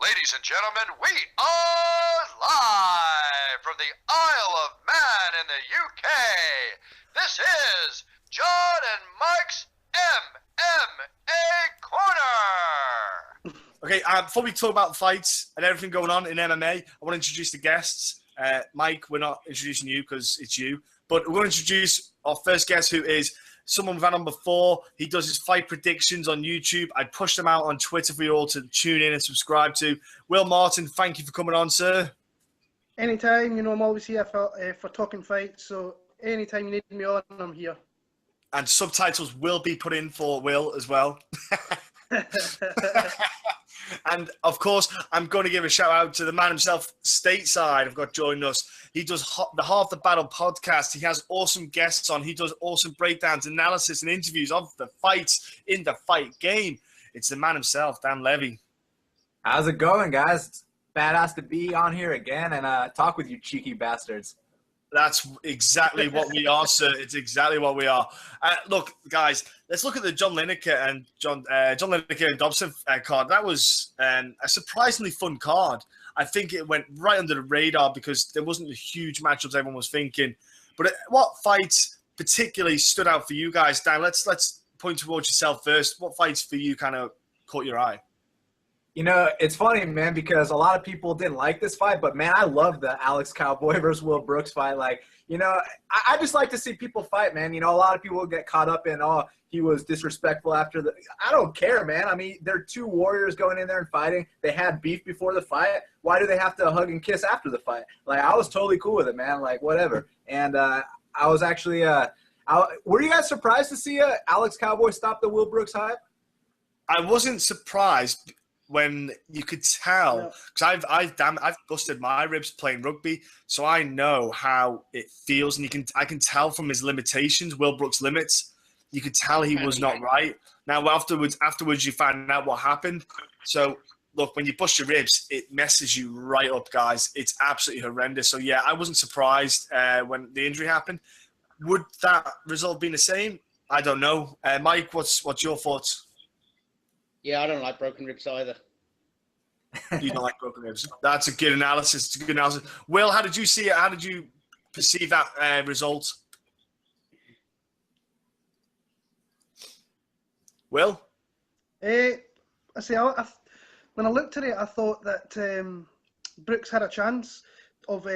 Ladies and gentlemen, we are live from the Isle of Man in the UK. This is John and Mike's MMA Corner. Okay, before we talk about fights and everything going on in MMA, I want to introduce the guests. Mike, we're not introducing you because it's you, but we're going to introduce our first guest, who is someone we've had on before. He does his fight predictions on YouTube. I pushed him out on Twitter for you all to tune in and subscribe to. Will Martin, thank you for coming on, sir. Anytime, I'm always here for talking fights, so anytime you need me on, I'm here. And subtitles will be put in for Will as well. And, of course, I'm going to give a shout-out to the man himself, stateside. I've got joined us. He does the Half the Battle podcast. He has awesome guests on. He does awesome breakdowns, analysis, and interviews of the fights in the fight game. It's the man himself, Dan Levy. How's it going, guys? It's badass to be on here again and talk with you cheeky bastards. That's exactly what we are, sir. It's exactly what we are. Look, guys, let's look at the John Lineker and John Lineker and Dobson card. That was a surprisingly fun card. I think it went right under the radar because there wasn't the huge matchups everyone was thinking. But what fights particularly stood out for you guys, Dan? Let's point towards yourself first. What fights for you kind of caught your eye? It's funny, man, because a lot of people didn't like this fight, but, man, I love the Alex Cowboy versus Will Brooks fight. Like, I just like to see people fight, man. A lot of people get caught up in, he was disrespectful after the – I don't care, man. I mean, they're two warriors going in there and fighting. They had beef before the fight. Why do they have to hug and kiss after the fight? Like, I was totally cool with it, man. Like, whatever. And I was actually were you guys surprised to see Alex Cowboy stop the Will Brooks hype? I wasn't surprised when you could tell, because I've busted my ribs playing rugby, so I know how it feels, and I can tell from his limitations, Will Brooks' limits. You could tell he was not right. Now afterwards you find out what happened. So look, when you bust your ribs, it messes you right up, guys. It's absolutely horrendous. So yeah, I wasn't surprised when the injury happened. Would that result be the same? I don't know. Mike, what's your thoughts? Yeah, I don't like broken ribs either. You don't like broken ribs. That's a good analysis. It's a good analysis. Will, how did you see it? How did you perceive that result? Will? When I looked at it, I thought that Brooks had a chance of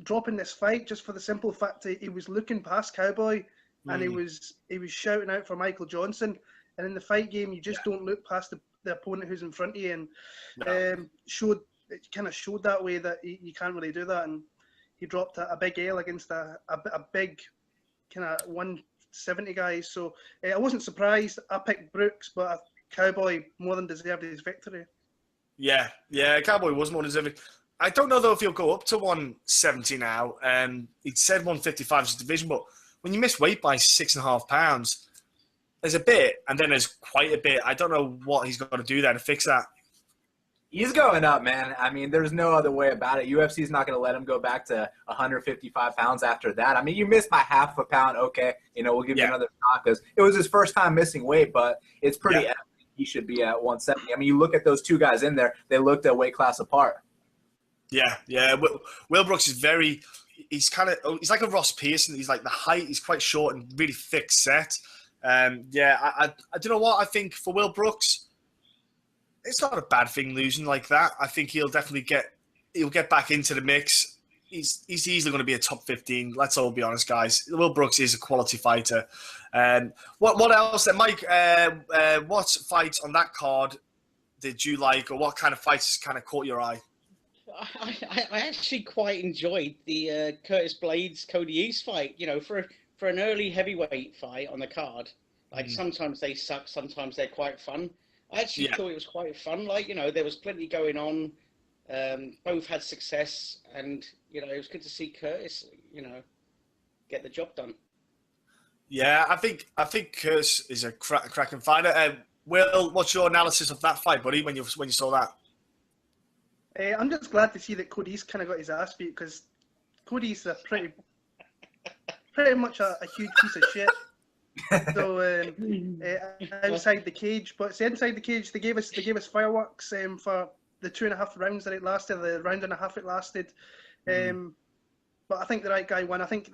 dropping this fight just for the simple fact that he was looking past Cowboy and he was shouting out for Michael Johnson. And in the fight game, you just don't look past the opponent who's in front of you, and it kind of showed that way that you can't really do that. And he dropped a big L against a big kind of 170 guy. So I wasn't surprised. I picked Brooks, but Cowboy more than deserved his victory. Yeah, Cowboy was more deserving. I don't know though if he'll go up to 170 now. He'd said 155 is the division, but when you miss weight by 6.5 pounds. There's a bit, and then there's quite a bit. I don't know what he's got to do there to fix that. He's going up, man. I mean, there's no other way about it. UFC's not going to let him go back to 155 pounds after that. I mean, you missed by half a pound. Okay, we'll give you another shot because it was his first time missing weight, but it's pretty evident he should be at 170. I mean, you look at those two guys in there, they looked a weight class apart. Yeah. Will Brooks is he's like a Ross Pearson. He's like the height, he's quite short and really thick set. I don't know what I think for Will Brooks. It's not a bad thing losing like that. I think he'll definitely get back into the mix. He's easily going to be a top 15. Let's all be honest, guys. Will Brooks is a quality fighter. What else then, Mike? What fights on that card did you like, or what kind of fights kind of caught your eye? I actually quite enjoyed the Curtis Blades Cody East fight. For an early heavyweight fight on the card, sometimes they suck, sometimes they're quite fun. I actually thought it was quite fun. There was plenty going on. Both had success, and it was good to see Curtis, get the job done. Yeah, I think Curtis is a cracking fighter. Will, what's your analysis of that fight, buddy? When you saw that? I'm just glad to see that Cody's kind of got his ass beat because Cody's a pretty much a huge piece of shit. So outside the cage, but it's inside the cage. They gave us fireworks for the 2.5 rounds that it lasted, the round and a half it lasted. But I think the right guy won. I think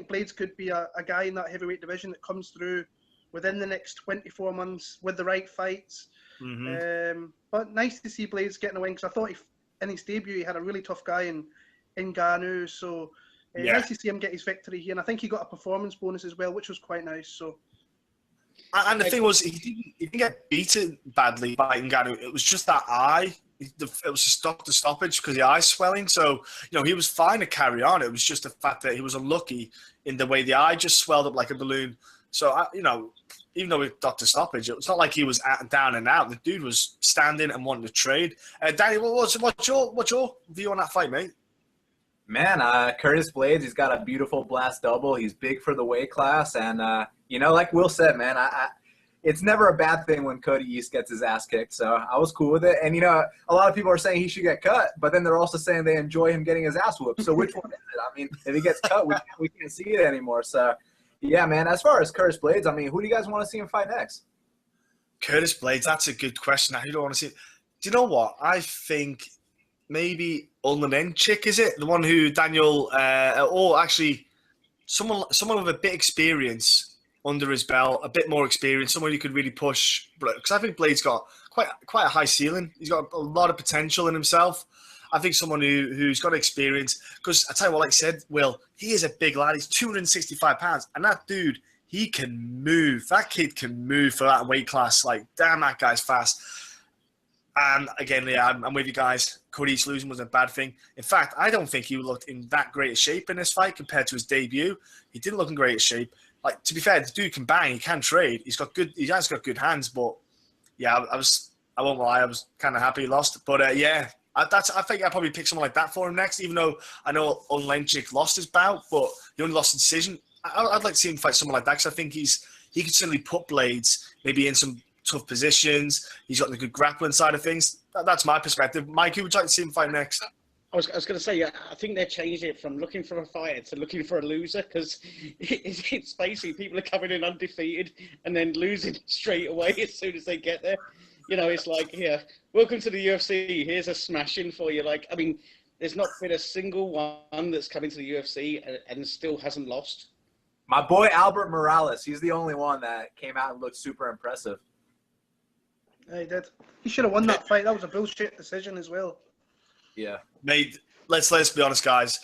Blades could be a guy in that heavyweight division that comes through within the next 24 months with the right fights. But nice to see Blades getting a win, because I thought in his debut he had a really tough guy in Ngannou. So nice to see him get his victory here. And I think he got a performance bonus as well, which was quite nice. So. And the thing was, he didn't get beaten badly by Ngannou. It was just that eye. It was a stoppage because the eye's swelling. So, he was fine to carry on. It was just the fact that he was unlucky in the way the eye just swelled up like a balloon. So, even though with Dr. Stoppage, it was not like he was down and out. The dude was standing and wanting to trade. Danny, what's your view on that fight, mate? Man, Curtis Blades, he's got a beautiful blast double. He's big for the weight class. And, like Will said, man, it's never a bad thing when Cody East gets his ass kicked. So I was cool with it. And, a lot of people are saying he should get cut, but then they're also saying they enjoy him getting his ass whooped. So which one is it? I mean, if he gets cut, we can't see it anymore. So, yeah, man, as far as Curtis Blades, I mean, who do you guys want to see him fight next? Curtis Blades, that's a good question. Who do I want to see? Do you know what? I think maybe Lineker, is it? The one who Daniel, or actually someone with a bit experience under his belt, a bit more experience, someone who could really push. Because I think Blades got quite a high ceiling. He's got a lot of potential in himself. I think someone who's got experience. Because I tell you what, like I said, Will, he is a big lad. He's 265 pounds. And that dude, he can move. That kid can move for that weight class. Like, damn, that guy's fast. And again, yeah, I'm with you guys. Cody East losing was a bad thing. In fact, I don't think he looked in that great a shape in this fight compared to his debut. He didn't look in great shape. Like, to be fair, the dude can bang, he can trade. He has got good hands, but yeah, I won't lie, I was kind of happy he lost. But I think I'd probably pick someone like that for him next, even though I know Lineker lost his bout, but he only lost the decision. I'd like to see him fight someone like that, because I think he could certainly put Blades maybe in some tough positions. He's got the good grappling side of things. That's my perspective. Mike, who would you like to see him fight next? I was going to say, I think they changed it from looking for a fighter to looking for a loser, because it's basically people are coming in undefeated and then losing straight away as soon as they get there. It's like, here, welcome to the UFC. Here's a smashing for you. Like, I mean, there's not been a single one that's come into the UFC and still hasn't lost. My boy Albert Morales, he's the only one that came out and looked super impressive. Yeah, he did. He should have won that fight. That was a bullshit decision as well. Yeah. Mate, let's be honest, guys.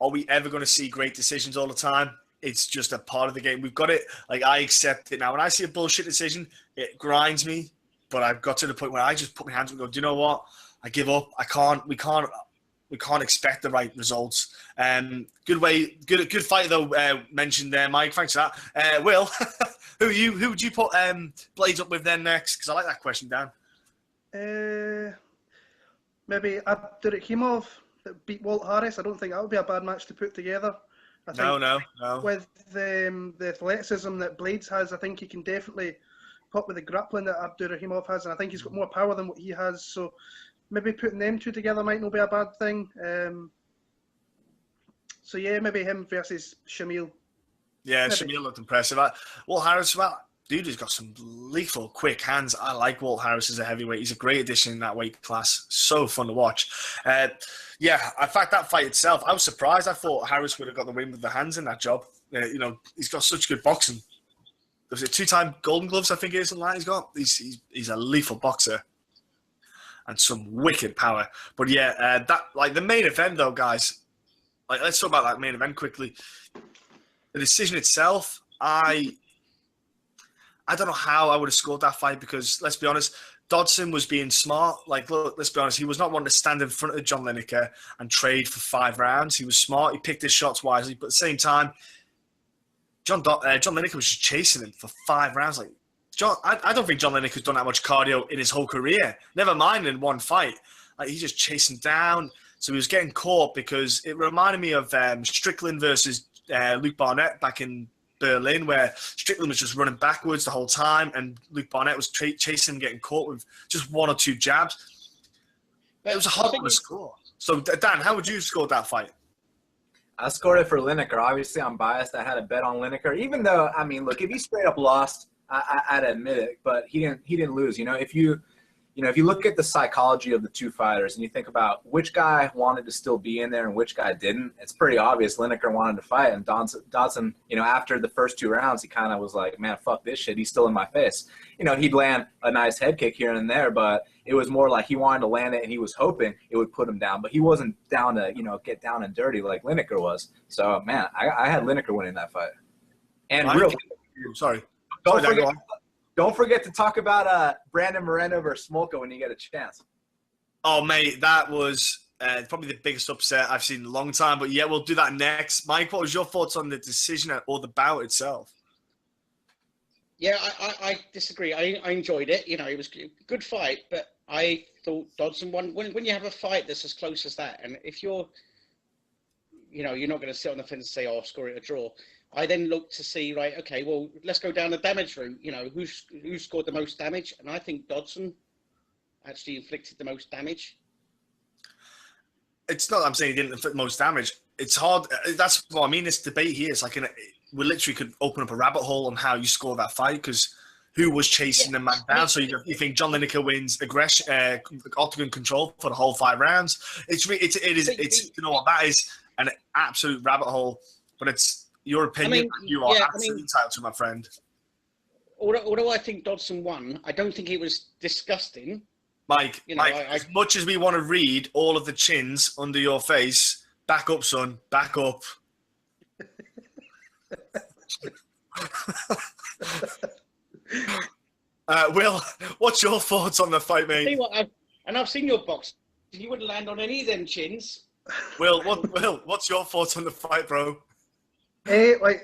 Are we ever going to see great decisions all the time? It's just a part of the game. We've got it. Like, I accept it now. When I see a bullshit decision, it grinds me. But I've got to the point where I just put my hands up and go, do you know what? I give up. We can't expect the right results. Good fight though. Mentioned there, Mike. Thanks for that. Will, who would you put Blades up with then next? Because I like that question, Dan. Maybe Abdurakhimov that beat Walt Harris. I don't think that would be a bad match to put together. I think No. With the athleticism that Blades has, I think he can definitely put with the grappling that Abdurakhimov has, and I think he's got more power than what he has. So maybe putting them two together might not be a bad thing. So yeah, maybe him versus Shamil. Yeah, Maybe. Shamil looked impressive. Walt Harris, dude, has got some lethal, quick hands. I like Walt Harris as a heavyweight. He's a great addition in that weight class. So fun to watch. Yeah, in fact, that fight itself, I was surprised. I thought Harris would have got the win with the hands in that job. He's got such good boxing. Was it 2-time Golden Gloves, I think it is, something like he's got? He's a lethal boxer. And some wicked power. But yeah, the main event though, guys, let's talk about that main event quickly. The decision itself, I don't know how I would have scored that fight, because let's be honest, Dobson was being smart. Look, let's be honest, he was not wanting to stand in front of John Lineker and trade for 5 rounds. He was smart. He picked his shots wisely, but at the same time, John Lineker was just chasing him for 5 rounds. I don't think John Lineker's done that much cardio in his whole career. Never mind in one fight. He's just chasing down. So he was getting caught, because it reminded me of Strickland versus Luke Barnett back in Berlin, where Strickland was just running backwards the whole time, and Luke Barnett was chasing him, getting caught with just 1 or 2 jabs. It was a hard one to score. So, Dan, how would you score that fight? I scored it for Lineker. Obviously, I'm biased. I had a bet on Lineker, even though, I mean, look, if he straight up lost, I'd admit it, but he didn't lose. If you you know, if you look at the psychology of the two fighters and you think about which guy wanted to still be in there and which guy didn't, it's pretty obvious Lineker wanted to fight. And Dobson, you know, after the first 2 rounds, he kind of was like, man, fuck this shit. He's still in my face. You know, he'd land a nice head kick here and there, but it was more like he wanted to land it and he was hoping it would put him down. But he wasn't down to, you know, get down and dirty like Lineker was. So, man, I had Lineker winning that fight. And don't forget to talk about Brandon Moreno versus Smolka when you get a chance. Oh, mate, that was probably the biggest upset I've seen in a long time. But, yeah, we'll do that next. Mike, what was your thoughts on the decision or the bout itself? Yeah, I disagree. I enjoyed it. You know, it was a good fight, but I thought Dobson won. When you have a fight that's as close as that, and if you're, you know, you're not going to sit on the fence and say, oh, I'll score it a draw. I then look to see, right, okay, well, let's go down the damage route. You know, who scored the most damage? And I think Dobson actually inflicted the most damage. It's not that I'm saying he didn't inflict most damage. It's hard. That's what I mean. This debate here is like, we literally could open up a rabbit hole on how you score that fight because who was chasing the man down. So you think John Lineker wins aggression, octagon control for the whole 5 rounds. It's you know what, that is an absolute rabbit hole, but it's your opinion. You are absolutely entitled to, my friend. Although I think Dobson won, I don't think it was disgusting. Mike, as much as we want to read all of the chins under your face, back up, son, back up. Will, what's your thoughts on the fight, mate? I've seen your box. You wouldn't land on any of them chins. Will, what's your thoughts on the fight, bro? I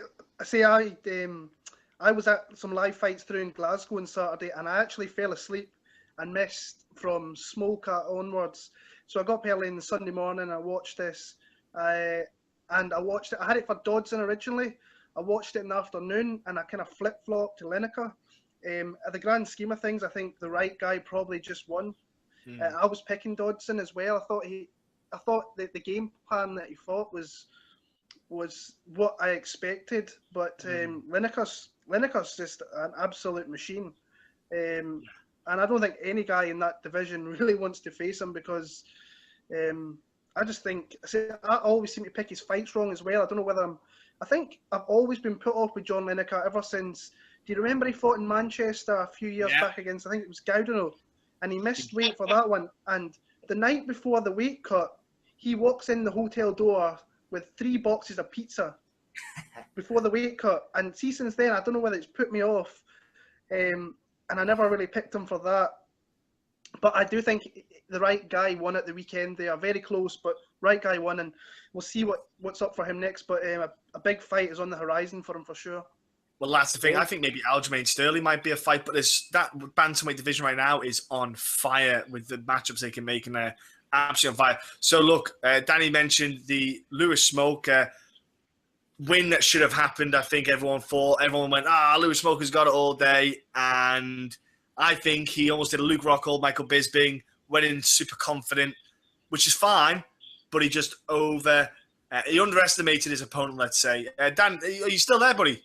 was at some live fights through in Glasgow on Saturday, and I actually fell asleep and missed from Smolka onwards. So I got up early on Sunday morning. I watched this, and I watched it. I had it for Dodson originally. I watched it in the afternoon, and I kind of flip-flopped to Lineker. At the grand scheme of things, I think the right guy probably just won. I was picking Dodson as well. I thought that the game plan that he fought was what I expected, but Lineker's just an absolute machine, and I don't think any guy in that division really wants to face him because I just think I always seem to pick his fights wrong as well. I don't know whether I think I've always been put off with John Lineker ever since. Do you remember he fought in Manchester a few years back against, I think it was Gaudino, and he missed weight for that one. And the night before the weight cut, he walks in the hotel door with 3 boxes of pizza before the weight cut. And see, since then, I don't know whether it's put me off, and I never really picked him for that. But I do think the right guy won at the weekend. They are very close, but right guy won, and we'll see what's up for him next. But a big fight is on the horizon for him for sure. Well, that's the thing. I think maybe Aljamain Sterling might be a fight, but that bantamweight division right now is on fire with the matchups they can make, and they're absolutely on fire. So look, Danny mentioned the Lewis Smolka win that should have happened. I think everyone went, Lewis Smoker's got it all day, and I think he almost did a Luke Rockhold, Michael Bisping, went in super confident, which is fine, but he just he underestimated his opponent, let's say. Dan, are you still there, buddy?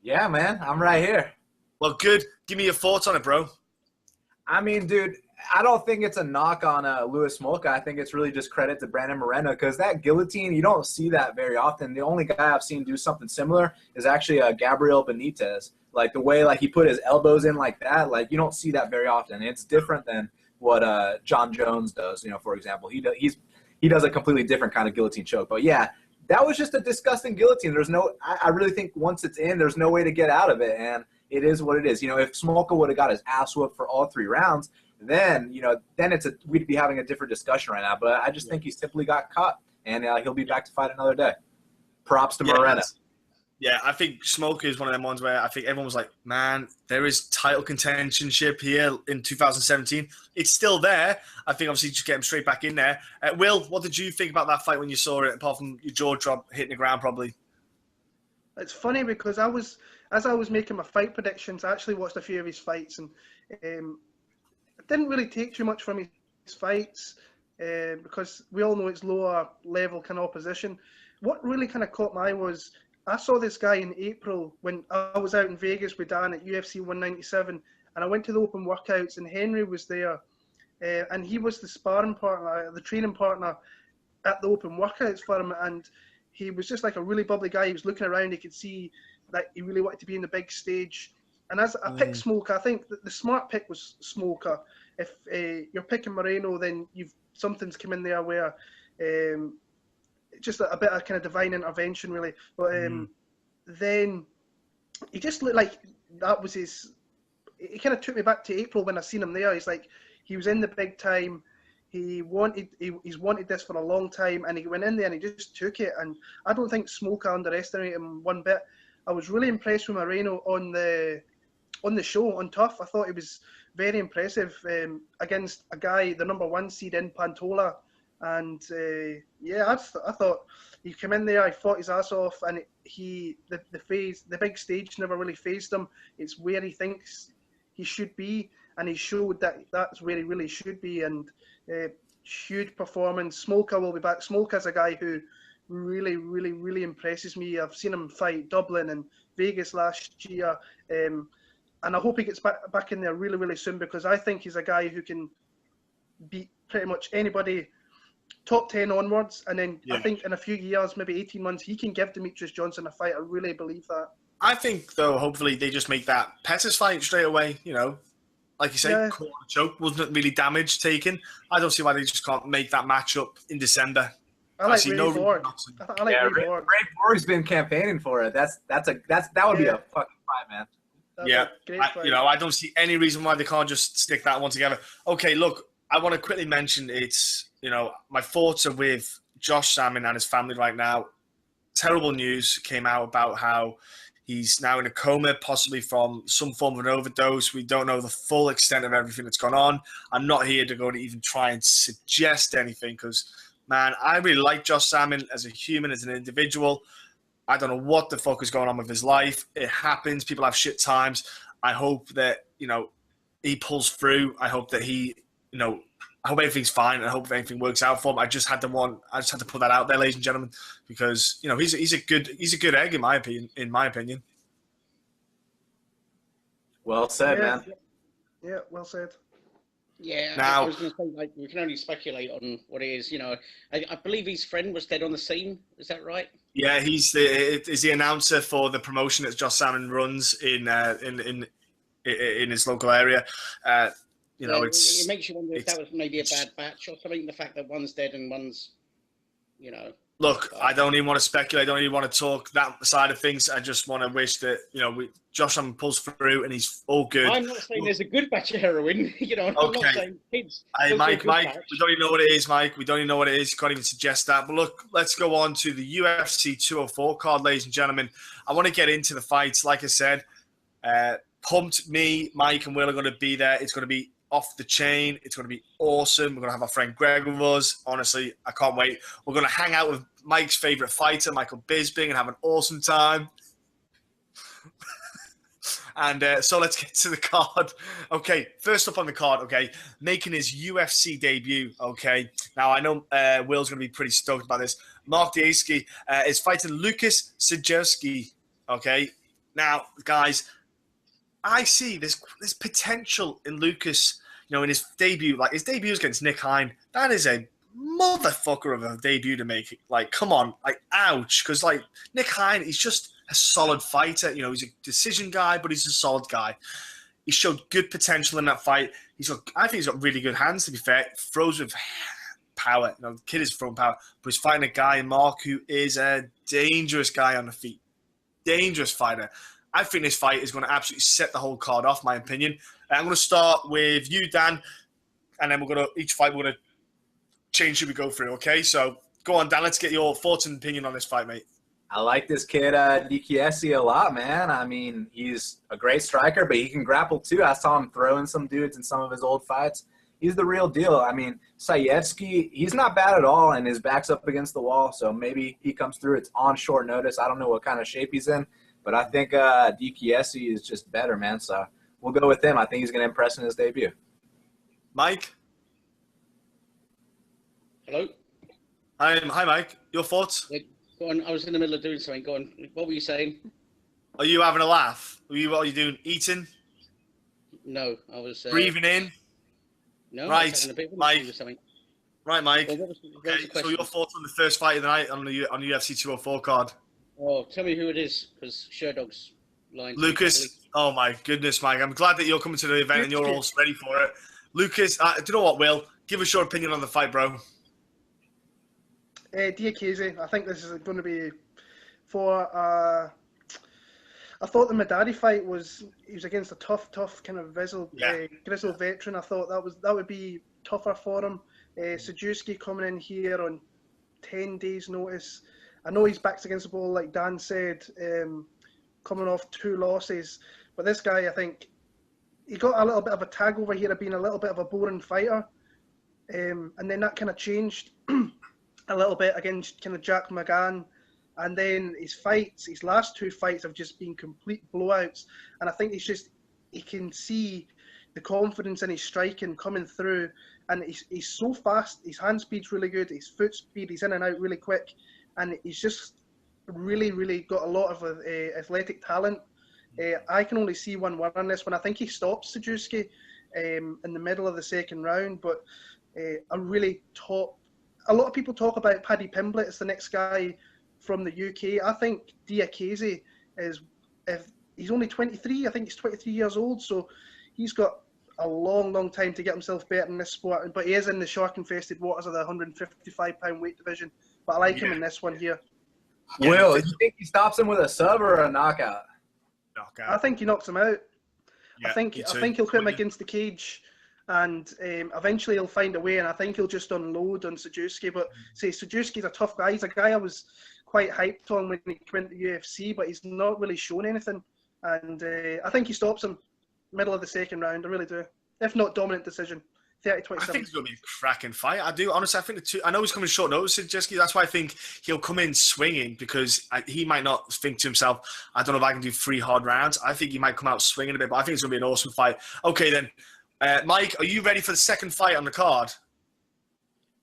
Yeah, man, I'm right here. Well, good. Give me your thoughts on it, bro. I mean, dude, I don't think it's a knock on Lewis Smolka. I think it's really just credit to Brandon Moreno because that guillotine, you don't see that very often. The only guy I've seen do something similar is actually Gabriel Benitez. Like the way he put his elbows in like that, you don't see that very often. It's different than what John Jones does, for example. He does a completely different kind of guillotine choke. But yeah, that was just a disgusting guillotine. I really think once it's in, there's no way to get out of it, and it is what it is. If Smolka would have got his ass whooped for all 3 rounds, then we'd be having a different discussion right now. But I just think he simply got caught, and he'll be back to fight another day. Props to Moreno. Yeah, I think Smolka is one of them ones where I think everyone was like, man, there is title contentionship here in 2017. It's still there. I think obviously just get him straight back in there. Will, what did you think about that fight when you saw it, apart from your jaw drop hitting the ground probably? It's funny because as I was making my fight predictions, I actually watched a few of his fights, and I didn't really take too much from his fights because we all know it's lower level kind of opposition. What really kind of caught my eye was I saw this guy in April when I was out in Vegas with Dan at UFC 197, and I went to the open workouts, and Henry was there, and he was the sparring partner, the training partner at the open workouts for him, and he was just like a really bubbly guy. He was looking around, he could see that he really wanted to be in the big stage. And as I picked Smoker, I think the smart pick was Smoker. If you're picking Moreno, then something's come in there where just a bit of kind of divine intervention, really. But then he just looked like that was his. It kind of took me back to April when I seen him there. He's like, he was in the big time. He's wanted this for a long time, and he went in there and he just took it. And I don't think Smoker underestimated him one bit. I was really impressed with Moreno on the show on Tough. I thought he was very impressive against a guy, the number 1 seed in Pantola. And I thought he came in there, he fought his ass off, and the big stage never really fazed him. It's where he thinks he should be, and he showed that that's where he really should be. And huge performance. Smoker will be back. Smoker's a guy who really, really, really impresses me. I've seen him fight Dublin and Vegas last year, and I hope he gets back in there really, really soon, because I think he's a guy who can beat pretty much anybody top 10 onwards, and then I think in a few years, maybe 18 months, he can give Demetrius Johnson a fight. I really believe that. I think, though, hopefully they just make that Pettis fight straight away, you know. Like you say, corner choke wasn't really damage taken. I don't see why they just can't make that matchup in December. I like Ray Borg. I like Ray Borg. Ray Borg's been campaigning for it. That would be a fucking fight, man. I don't see any reason why they can't just stick that one together. Okay, look, I want to quickly mention my thoughts are with Josh Samman and his family right now. Terrible news came out about how he's now in a coma, possibly from some form of an overdose. We don't know the full extent of everything that's gone on. I'm not here to go and even try and suggest anything because, man, I really like Josh Samman as a human, as an individual. I don't know what the fuck is going on with his life. It happens. People have shit times. I hope that, he pulls through. I hope that I hope everything's fine, and I hope everything works out for him. I just had to put that out there, ladies and gentlemen, because he's a good egg in my opinion. Well said, man. Yeah, well said. Yeah, now, I was going to say, we can only speculate on what it is. I believe his friend was dead on the scene. Is that right? Yeah, he's the announcer for the promotion that Josh Samman runs in his local area. It makes you wonder if that was maybe a bad batch or something. The fact that one's dead and one's, Look, I don't even want to speculate. I don't even want to talk that side of things. I just want to wish that Josh Samman pulls through and he's all good. I'm not saying there's a good batch of heroin. I'm not saying kids. Hey, Mike, we don't even know what it is, Mike. We don't even know what it is. You can't even suggest that. But look, let's go on to the UFC 204 card, ladies and gentlemen. I want to get into the fights. Like I said, pumped. Me, Mike, and Will are going to be there. It's going to be off the chain. It's going to be awesome. We're going to have our friend Greg with us. Honestly, I can't wait. We're going to hang out with Mike's favorite fighter, Michael Bisping, and have an awesome time. And so let's get to the card. Okay, first up on the card, making his UFC debut, Now, I know Will's going to be pretty stoked about this. Mark Diaski is fighting Lucas Sajewski, Now, guys, I see there's potential in Lucas, in his debut. Like, his debut against Nick Hine. That is a motherfucker of a debut to make. Like, come on. Like, ouch. Because, Nick Hine, he's just a solid fighter. He's a decision guy, but he's a solid guy. He showed good potential in that fight. I think he's got really good hands, to be fair. Throws with power. The kid is throwing power. But he's fighting a guy, Mark, who is a dangerous guy on the feet. Dangerous fighter. I think this fight is going to absolutely set the whole card off, my opinion. I'm going to start with you, Dan, and then each fight we're going to change who we go through, So go on, Dan, let's get your thoughts and opinion on this fight, mate. I like this kid, DKSC, a lot, man. I mean, he's a great striker, but he can grapple too. I saw him throwing some dudes in some of his old fights. He's the real deal. I mean, Sajewski, he's not bad at all, and his back's up against the wall, so maybe he comes through. It's on short notice. I don't know what kind of shape he's in. But I think DKSC is just better, man. So we'll go with him. I think he's going to impress in his debut. Mike? Hello? Hi, Mike. Your thoughts? Go on. I was in the middle of doing something. Go on. What were you saying? Are you having a laugh? What are you doing? Eating? No, I was Breathing in. No, Right, I was having a bit of an Mike. issue with something. Right, Mike. Well, what was the Okay, so question? your thoughts on the first fight of the night on the UFC 204 card? Oh, tell me who it is, because Sherdog's lying. Lucas. Oh my goodness, Mike. I'm glad that you're coming to the event and you're all ready for it. Lucas, do you know what, Will? Give us your opinion on the fight, bro. Diakese, I think this is going to be for. I thought the Madari fight was against a tough kind of grizzled veteran. I thought that would be tougher for him. Sajewski coming in here on 10 days' notice. I know his back's against the wall, like Dan said, coming off 2 losses. But this guy, I think, he got a little bit of a tag over here of being a little bit of a boring fighter. And then that kind of changed a little bit against kind of Jack McGann. And then his last 2 fights have just been complete blowouts. And I think he can see the confidence in his striking coming through. And he's so fast. His hand speed's really good. His foot speed, he's in and out really quick. And he's just really, really got a lot of athletic talent. I can only see one win on this one. I think he stops Sajewski in the middle of the second round. But a lot of people talk about Paddy Pimblett as the next guy from the UK. I think Diakese he's only 23. I think he's 23 years old. So he's got a long time to get himself better in this sport. But he is in the shark-infested waters of the 155-pound weight division. But I like him in this one here. Will, you think he stops him with a sub or a knockout? I think he knocks him out. Yeah, I think he'll put him against the cage, and eventually he'll find a way. And I think he'll just unload on Sajewski. But Sajewski's a tough guy. He's a guy I was quite hyped on when he came into UFC, but he's not really shown anything. And I think he stops him middle of the second round. I really do. If not dominant decision. 30-27. I think it's going to be a cracking fight. I do. Honestly, I think I know he's coming short notice, Sajewski. That's why I think he'll come in swinging, because he might not think to himself, I don't know if I can do 3 hard rounds. I think he might come out swinging a bit, but I think it's going to be an awesome fight. Okay, then. Mike, are you ready for the second fight on the card?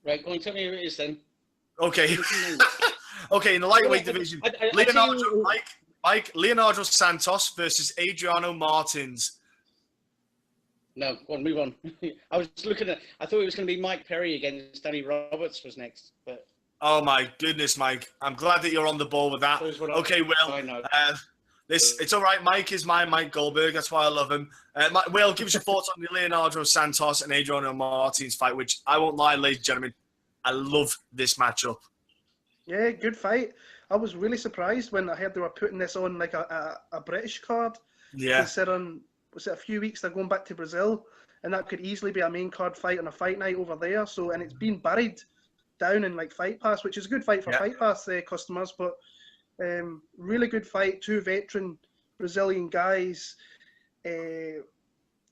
Right, go and tell me who it is then. Okay. Okay, in the lightweight division, Leonardo Santos versus Adriano Martins. No, go on, move on. I thought it was going to be Mike Perry against Danny Roberts was next, but. Oh my goodness, Mike! I'm glad that you're on the ball with that. Okay, Will. I know. It's all right. Mike is my Mike Goldberg. That's why I love him. Will, give us your thoughts on the Leonardo Santos and Adriano Martins fight, which I won't lie, ladies and gentlemen, I love this matchup. Yeah, good fight. I was really surprised when I heard they were putting this on like a British card. Yeah. Considering, was it a few weeks they're going back to Brazil, and that could easily be a main card fight on a fight night over there. So, and it's been buried down in like Fight Pass, which is a good fight for Fight Pass customers, but really good fight. 2 veteran Brazilian guys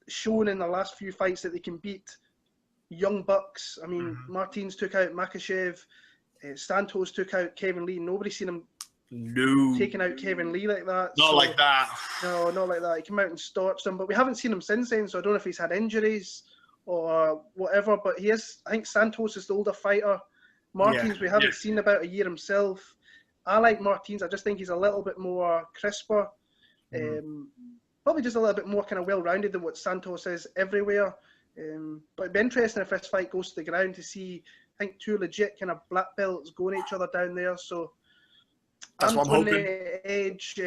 shown in the last few fights that they can beat young bucks. I mean, Martins took out Makhachev, Santos took out Kevin Lee. Nobody's seen him taking out Kevin Lee like that. Not like that. No, not like that. He came out and starched him, but we haven't seen him since then, so I don't know if he's had injuries or whatever, but he is. I think Santos is the older fighter. Martins, we haven't seen about a year himself. I like Martins. I just think he's a little bit more crisper. Probably just a little bit more kind of well-rounded than what Santos is everywhere. But it'd be interesting if this fight goes to the ground to see, I think, 2 legit kind of black belts going at each other down there. So that's what I'm hoping. Edge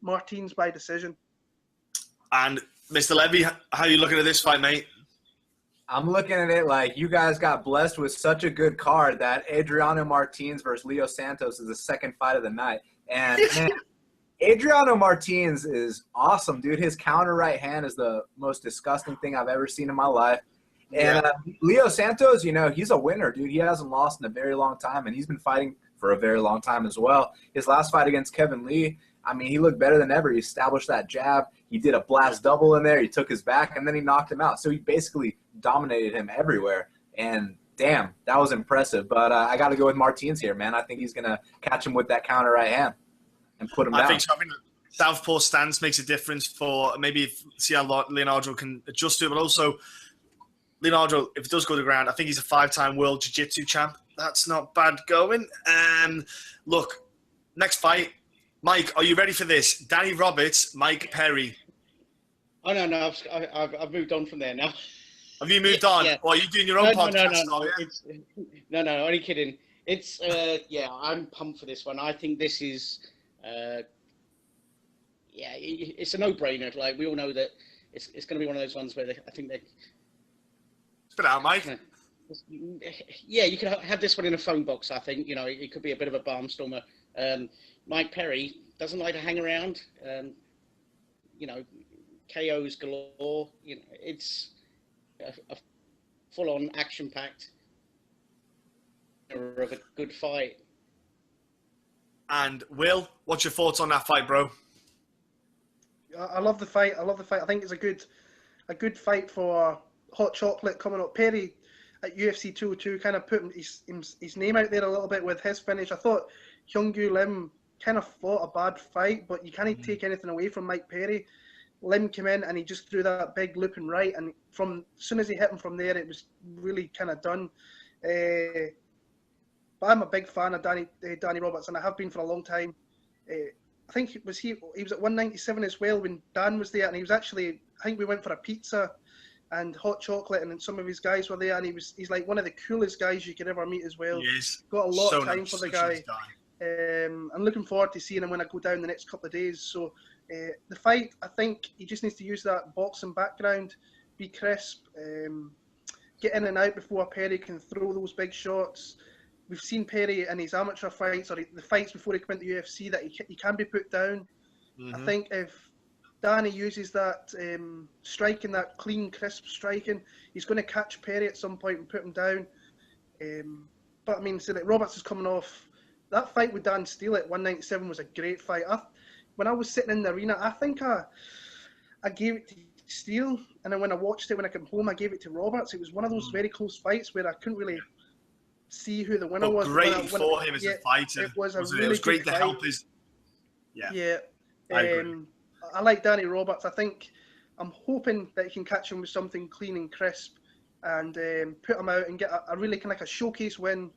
Martins by decision. And Mr. Levy, how are you looking at this fight, mate? I'm looking at it like you guys got blessed with such a good card that Adriano Martins versus Leo Santos is the second fight of the night. And man, Adriano Martins is awesome, dude. His counter right hand is the most disgusting thing I've ever seen in my life. And Leo Santos, you know, he's a winner, dude. He hasn't lost in a very long time, and he's been fighting for a very long time as well. His last fight against Kevin Lee, I mean, he looked better than ever. He established that jab. He did a blast double in there. He took his back, and then he knocked him out. So he basically dominated him everywhere. And, damn, that was impressive. But I got to go with Martins here, man. I think he's going to catch him with that counter right hand and put him down. I think so. I think the southpaw stance makes a difference for maybe see how Leonardo can adjust to it. But also, Leonardo, if it does go to the ground, I think he's a 5-time world jiu-jitsu champ. That's not bad going. Look, next fight. Mike, are you ready for this? Danny Roberts, Mike Perry. Oh no, I've moved on from there now. Have you moved on? Yeah. Or are you doing your own podcast? No, only kidding. It's yeah, I'm pumped for this one. I think this is yeah, it's a no-brainer. Like, we all know that it's going to be one of those ones where I think they. Spit it out, Mike. Yeah, you could have this one in a phone box. I think it could be a bit of a barnstormer. Mike Perry doesn't like to hang around. KOs galore. It's a full-on action-packed of a good fight. And Will, what's your thoughts on that fight, bro? I love the fight. I think it's a good fight for Hot Chocolate coming up. Perry at UFC 202 kind of put his name out there a little bit with his finish. I thought Hyung-Gu Lim kind of fought a bad fight, but you can't take anything away from Mike Perry. Lim came in and he just threw that big looping right, and as soon as he hit him from there, it was really kind of done. But I'm a big fan of Danny Roberts, and I have been for a long time. I think he was at 197 as well when Dan was there, and he was actually, I think we went for a pizza and hot chocolate, and then some of his guys were there, and he's like one of the coolest guys you could ever meet as well. Yes. Got a lot of time for the guy. I'm looking forward to seeing him when I go down the next couple of days. So the fight, I think he just needs to use that boxing background, be crisp, get in and out before Perry can throw those big shots. We've seen Perry in his amateur fights or the fights before he came into UFC that he can be put down. I think if Danny uses that striking, that clean, crisp striking, he's going to catch Perry at some point and put him down. But I mean, so that Roberts is coming off that fight with Dan Steele at 197 was a great fight. When I was sitting in the arena, I think I gave it to Steele, and then when I watched it when I came home, I gave it to Roberts. It was one of those very close fights where I couldn't really see who the winner was. Great for him as a fighter. It was it was great to help his. Yeah. I agree. I like Danny Roberts. I'm hoping that he can catch him with something clean and crisp, and put him out and get a really kind of like a showcase win,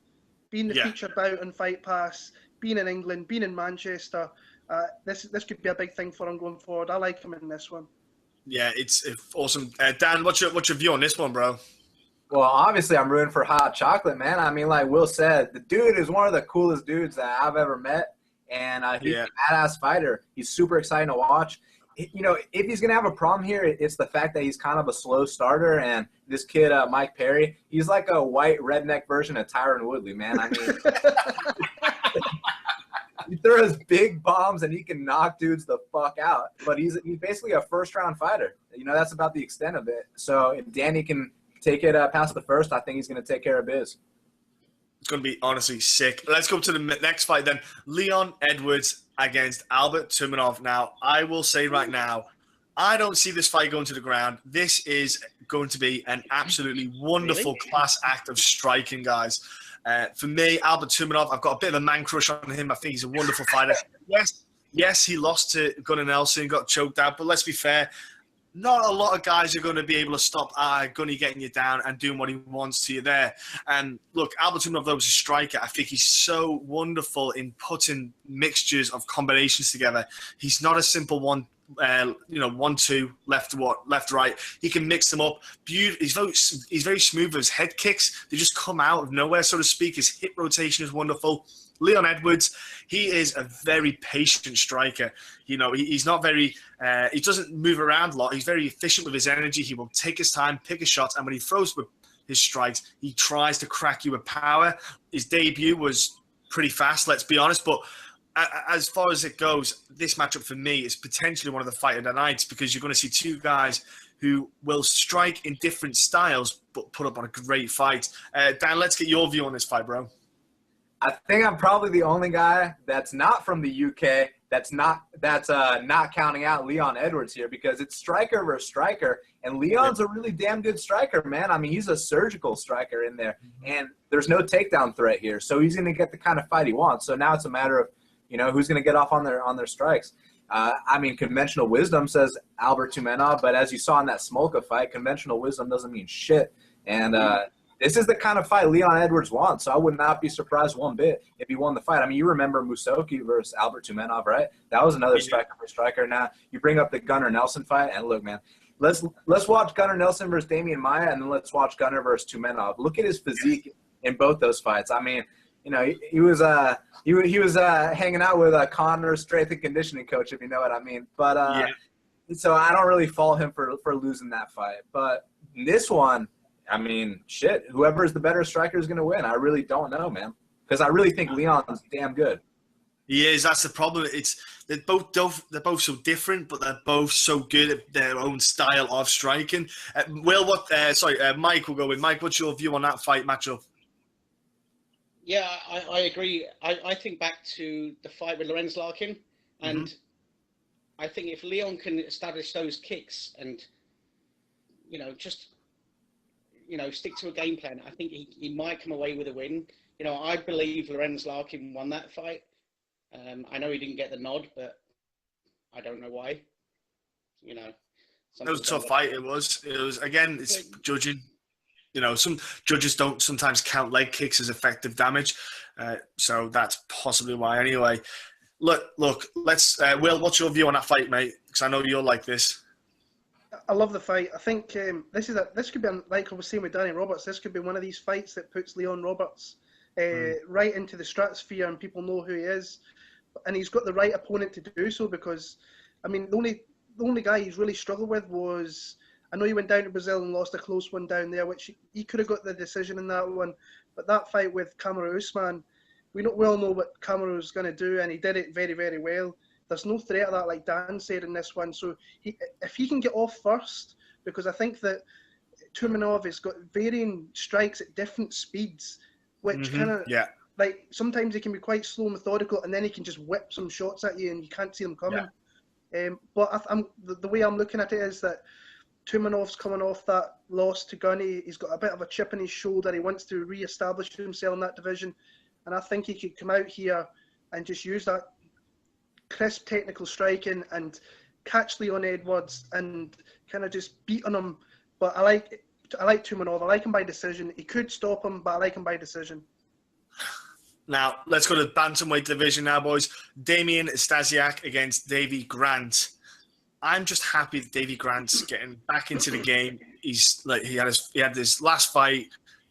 being the featured bout on Fight Pass, being in England, being in Manchester. This could be a big thing for him going forward. I like him in this one. Yeah, it's awesome. Dan, what's your view on this one, bro? Well, obviously, I'm rooting for Hot Chocolate, man. I mean, like Will said, the dude is one of the coolest dudes that I've ever met. And he's a badass fighter. He's super exciting to watch. If he's going to have a problem here, it's the fact that he's kind of a slow starter. And this kid, Mike Perry, he's like a white redneck version of Tyron Woodley, man. I mean, he throws big bombs and he can knock dudes the fuck out. But he's basically a first-round fighter. That's about the extent of it. So if Danny can take it past the first, I think he's going to take care of biz. It's going to be honestly sick. Let's go to the next fight then. Leon Edwards against Albert Tumenov. Now, I will say right now, I don't see this fight going to the ground. This is going to be an absolutely wonderful class act of striking, guys. For me, Albert Tumenov, I've got a bit of a man crush on him. I think he's a wonderful fighter. Yes, he lost to Gunnar Nelson, got choked out, but let's be fair, not a lot of guys are going to be able to stop Gunny getting you down and doing what he wants to you there. And look, Albert Tumenov, though, was a striker. I think he's so wonderful in putting mixtures of combinations together. He's not a simple 1-2, left, right. He can mix them up. He's very smooth with his head kicks. They just come out of nowhere, so to speak. His hip rotation is wonderful. Leon Edwards, he is a very patient striker. He's not very, he doesn't move around a lot. He's very efficient with his energy. He will take his time, pick his shots, and when he throws with his strikes, he tries to crack you with power. His debut was pretty fast, let's be honest, but as far as it goes, this matchup for me is potentially one of the fight of the nights because you're going to see two guys who will strike in different styles but put up on a great fight. Dan, let's get your view on this fight, bro. I think I'm probably the only guy that's not from the UK that's not counting out Leon Edwards here because it's striker versus striker, and Leon's a really damn good striker, man. I mean, he's a surgical striker in there, and there's no takedown threat here, so he's going to get the kind of fight he wants. So now it's a matter of who's going to get off on their strikes. I mean, conventional wisdom says Albert Tumenov, but as you saw in that Smolka fight, conventional wisdom doesn't mean shit, and this is the kind of fight Leon Edwards wants, so I would not be surprised one bit if he won the fight. I mean, you remember Musoki versus Albert Tumenov, right? That was another striker for striker. Now, you bring up the Gunnar Nelson fight, and look, man, let's watch Gunnar Nelson versus Damian Maia, and then let's watch Gunnar versus Tumenov. Look at his physique in both those fights. I mean, you know, he was hanging out with Connor's strength and conditioning coach, if you know what I mean. But so I don't really fault him for losing that fight. But this one, I mean, shit, whoever is the better striker is going to win. I really don't know, man, because I really think Leon's damn good. He is. That's the problem. They're both so different, but they're both so good at their own style of striking. Mike will go with. Mike, what's your view on that fight matchup? Yeah, I agree. I think back to the fight with Lorenz Larkin, and I think if Leon can establish those kicks and, you know, just, you know, stick to a game plan, I think he might come away with a win. You know, I believe Lorenz Larkin won that fight. I know he didn't get the nod, but I don't know why. You know, it was a tough fight. It was again. It's judging. You know, some judges don't sometimes count leg kicks as effective damage, so that's possibly why. Anyway, look. Let's Will. What's your view on that fight, mate? Because I know you'll like this. I love the fight. I think this could be, like I was saying with Danny Roberts, this could be one of these fights that puts Leon Roberts right into the stratosphere, and people know who he is. And he's got the right opponent to do so, because, I mean, the only guy he's really struggled with was, I know he went down to Brazil and lost a close one down there, which he could have got the decision in that one. But that fight with Kamaru Usman, we all know what Kamaru's going to do, and he did it very, very well. There's no threat of that, like Dan said in this one. So if he can get off first, because I think that Tumenov has got varying strikes at different speeds, which kind of, like, sometimes he can be quite slow, methodical, and then he can just whip some shots at you and you can't see them coming. But the way I'm looking at it is that Tumenov's coming off that loss to Gunny. He's got a bit of a chip in his shoulder. He wants to re-establish himself in that division. And I think he could come out here and just use that crisp technical striking and catch Leon Edwards and kind of just beat on him. But I like Tumenov. I like him by decision. He could stop him, but I like him by decision. Now, let's go to the bantamweight division now, boys. Damian Stasiak against Davy Grant. I'm just happy that Davy Grant's getting back into the game. He's like he had his last fight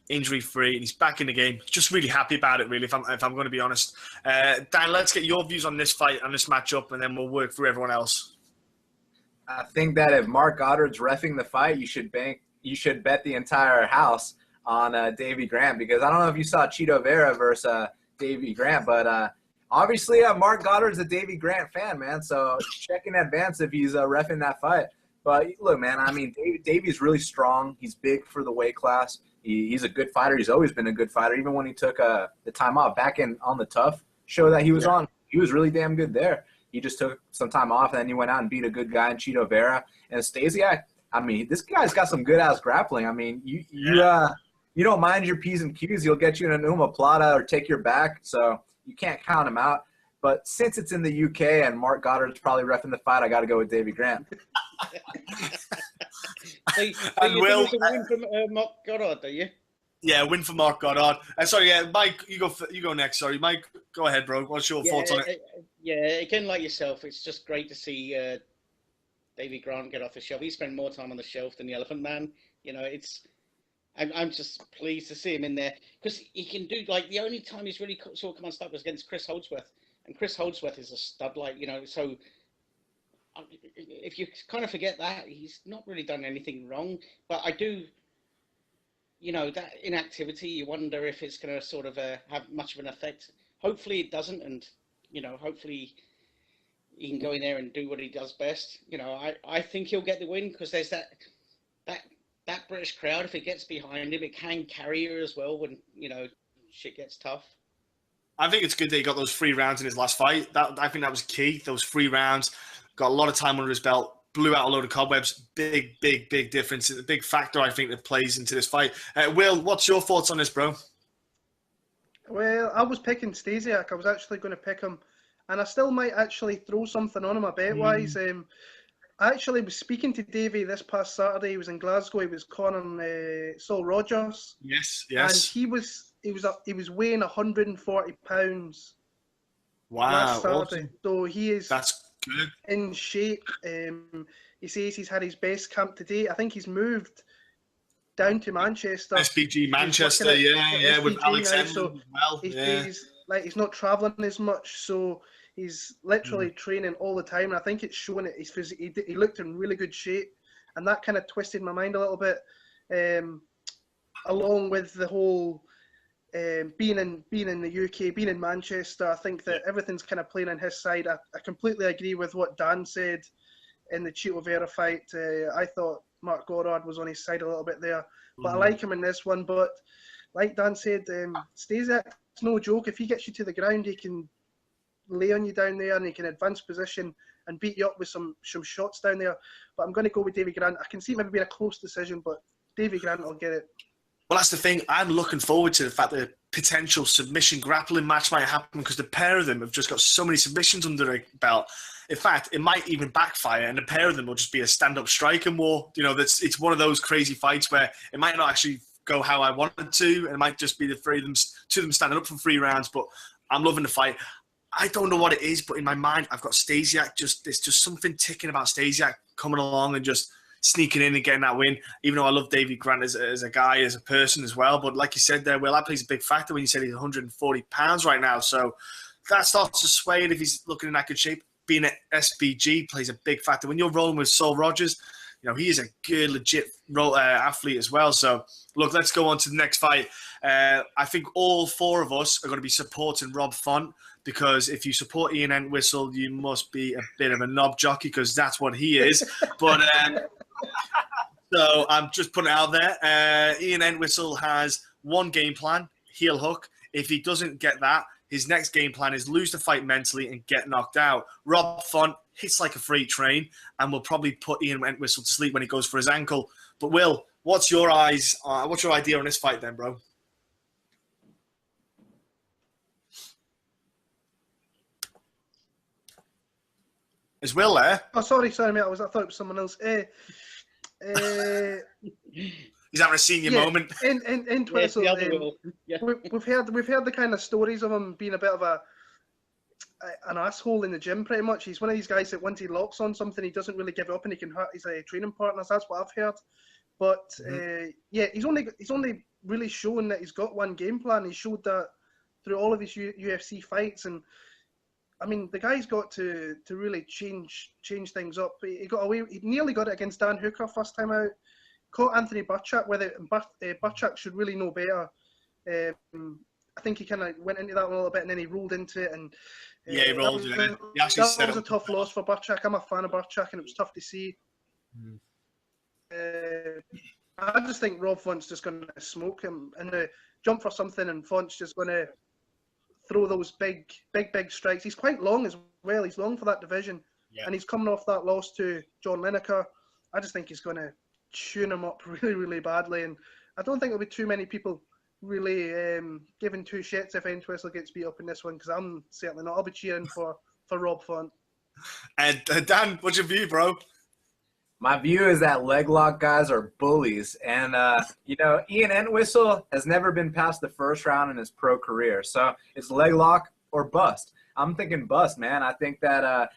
injury-free, and he's back in the game. Just really happy about it, really, if I'm going to be honest. Dan, let's get your views on this fight and this matchup, and then we'll work through everyone else. I think that if Mark Goddard's reffing the fight, you should bet the entire house on Davy Grant, because I don't know if you saw Chito Vera versus Davy Grant, but obviously Mark Goddard's a Davy Grant fan, man, so check in advance if he's reffing that fight. But look, man, I mean, Davy's really strong. He's big for the weight class. He's a good fighter. He's always been a good fighter, even when he took the time off back on the Tough show that he was on. He was really damn good there. He just took some time off, and then he went out and beat a good guy in Chito Vera. And Stasiak, I mean, this guy's got some good-ass grappling. I mean, you don't mind your P's and Q's, he'll get you in an omoplata or take your back, so you can't count him out. But since it's in the UK and Mark Goddard's probably reffing the fight, I got to go with Davy Grant. So you Will, think it's a win from Mark Goddard, do you? Yeah, win for Mark Goddard. Mike, you go next. Sorry, Mike, go ahead, bro. What's your thoughts on it? Yeah, again, like yourself, it's just great to see Davy Grant get off the shelf. He spent more time on the shelf than the Elephant Man. You know, I'm just pleased to see him in there, because he can do, like, the only time he's really sort of come unstuck was against Chris Holdsworth, and Chris Holdsworth is a stud, like, you know, so if you kind of forget that, he's not really done anything wrong. But I do, you know, that inactivity, you wonder if it's going to sort of have much of an effect. Hopefully it doesn't, and, you know, hopefully he can go in there and do what he does best. You know, I think he'll get the win, because there's that British crowd, if it gets behind him, it can carry you as well when, you know, shit gets tough. I think it's good that he got those 3 rounds in his last fight. I think that was key, those 3 rounds. Got a lot of time under his belt, blew out a load of cobwebs. Big difference. A big factor, I think, that plays into this fight. Will, what's your thoughts on this, bro? Well, I was picking Stasiak. I was actually going to pick him, and I still might actually throw something on him a bet-wise. I actually was speaking to Davey this past Saturday. He was in Glasgow. He was cornering Saul Rogers. Yes, And yes. he was weighing 140 pounds Wow, last Saturday. awesome. So he is That's good. in shape. He says he's had his best camp today. I think he's moved down to Manchester. SBG Manchester, He's working at with SBG Alex now, Edmonds so as well. he's not travelling as much, so he's literally training all the time. And I think it's showing it. He looked in really good shape, and that kind of twisted my mind a little bit. Along with the whole being in the UK, being in Manchester, I think that everything's kind of playing on his side. I completely agree with what Dan said in the Chito Vera fight. I thought Mark Goddard was on his side a little bit there, but I like him in this one. But like Dan said, Stasiak's no joke. If he gets you to the ground, he can lay on you down there, and he can advance position and beat you up with some shots down there. But I'm going to go with Davy Grant. I can see it maybe being a close decision, but Davy Grant will get it. Well, that's the thing. I'm looking forward to the fact that a potential submission grappling match might happen because the pair of them have just got so many submissions under their belt. In fact, it might even backfire, and the pair of them will just be a stand-up striking war. You know, it's one of those crazy fights where it might not actually go how I wanted to, and it might just be the two of them standing up for 3 rounds. But I'm loving the fight. I don't know what it is, but in my mind, I've got Stasiak. There's just something ticking about Stasiak coming along and just sneaking in and getting that win, even though I love Davy Grant as a guy, as a person as well. But like you said there, Will, that plays a big factor when you said he's 140 pounds right now. So that starts to sway it if he's looking in that good shape. Being at SBG plays a big factor. When you're rolling with Saul Rogers, you know, he is a good, legit athlete as well. So, look, let's go on to the next fight. I think all 4 of us are going to be supporting Rob Font, because if you support Ian Entwistle, you must be a bit of a knob jockey, because that's what he is. But so I'm just putting it out there. Ian Entwistle has one game plan, heel hook. If he doesn't get that, his next game plan is lose the fight mentally and get knocked out. Rob Font hits like a freight train and will probably put Ian Entwistle to sleep when he goes for his ankle. But Will, what's your idea on this fight then, bro? Is Will there? Oh, sorry, mate. I thought it was someone else. He's having a senior moment. Entwistle, the other Will. Yeah. We've heard the kind of stories of him being a bit of an asshole in the gym. Pretty much, he's one of these guys that once he locks on something, he doesn't really give up, and he can hurt his training partners. That's what I've heard. But he's only really shown that he's got one game plan. He showed that through all of his UFC fights, and I mean, the guy's got to really change things up. He got away. He nearly got it against Dan Hooker first time out. Caught Anthony Burchak with it, and Burchak should really know better. I think he kind of went into that a little bit, and then he rolled into it. And he rolled into it. That was a tough loss for Burchak. I'm a fan of Burchak, and it was tough to see. I just think Rob Font's just going to smoke him and jump for something, and Font's just going to throw those big strikes. He's quite long as well. He's long for that division, and he's coming off that loss to John Lineker. I just think he's going to tune him up really, really badly, and I don't think there'll be too many people really giving 2 shits if Entwistle gets beat up in this one, because I'm certainly not. I'll be cheering for Rob Font. And Dan, what's your view, bro? My view is that leg lock guys are bullies. And, Ian Entwistle has never been past the first round in his pro career. So it's leg lock or bust. I'm thinking bust, man. I think that,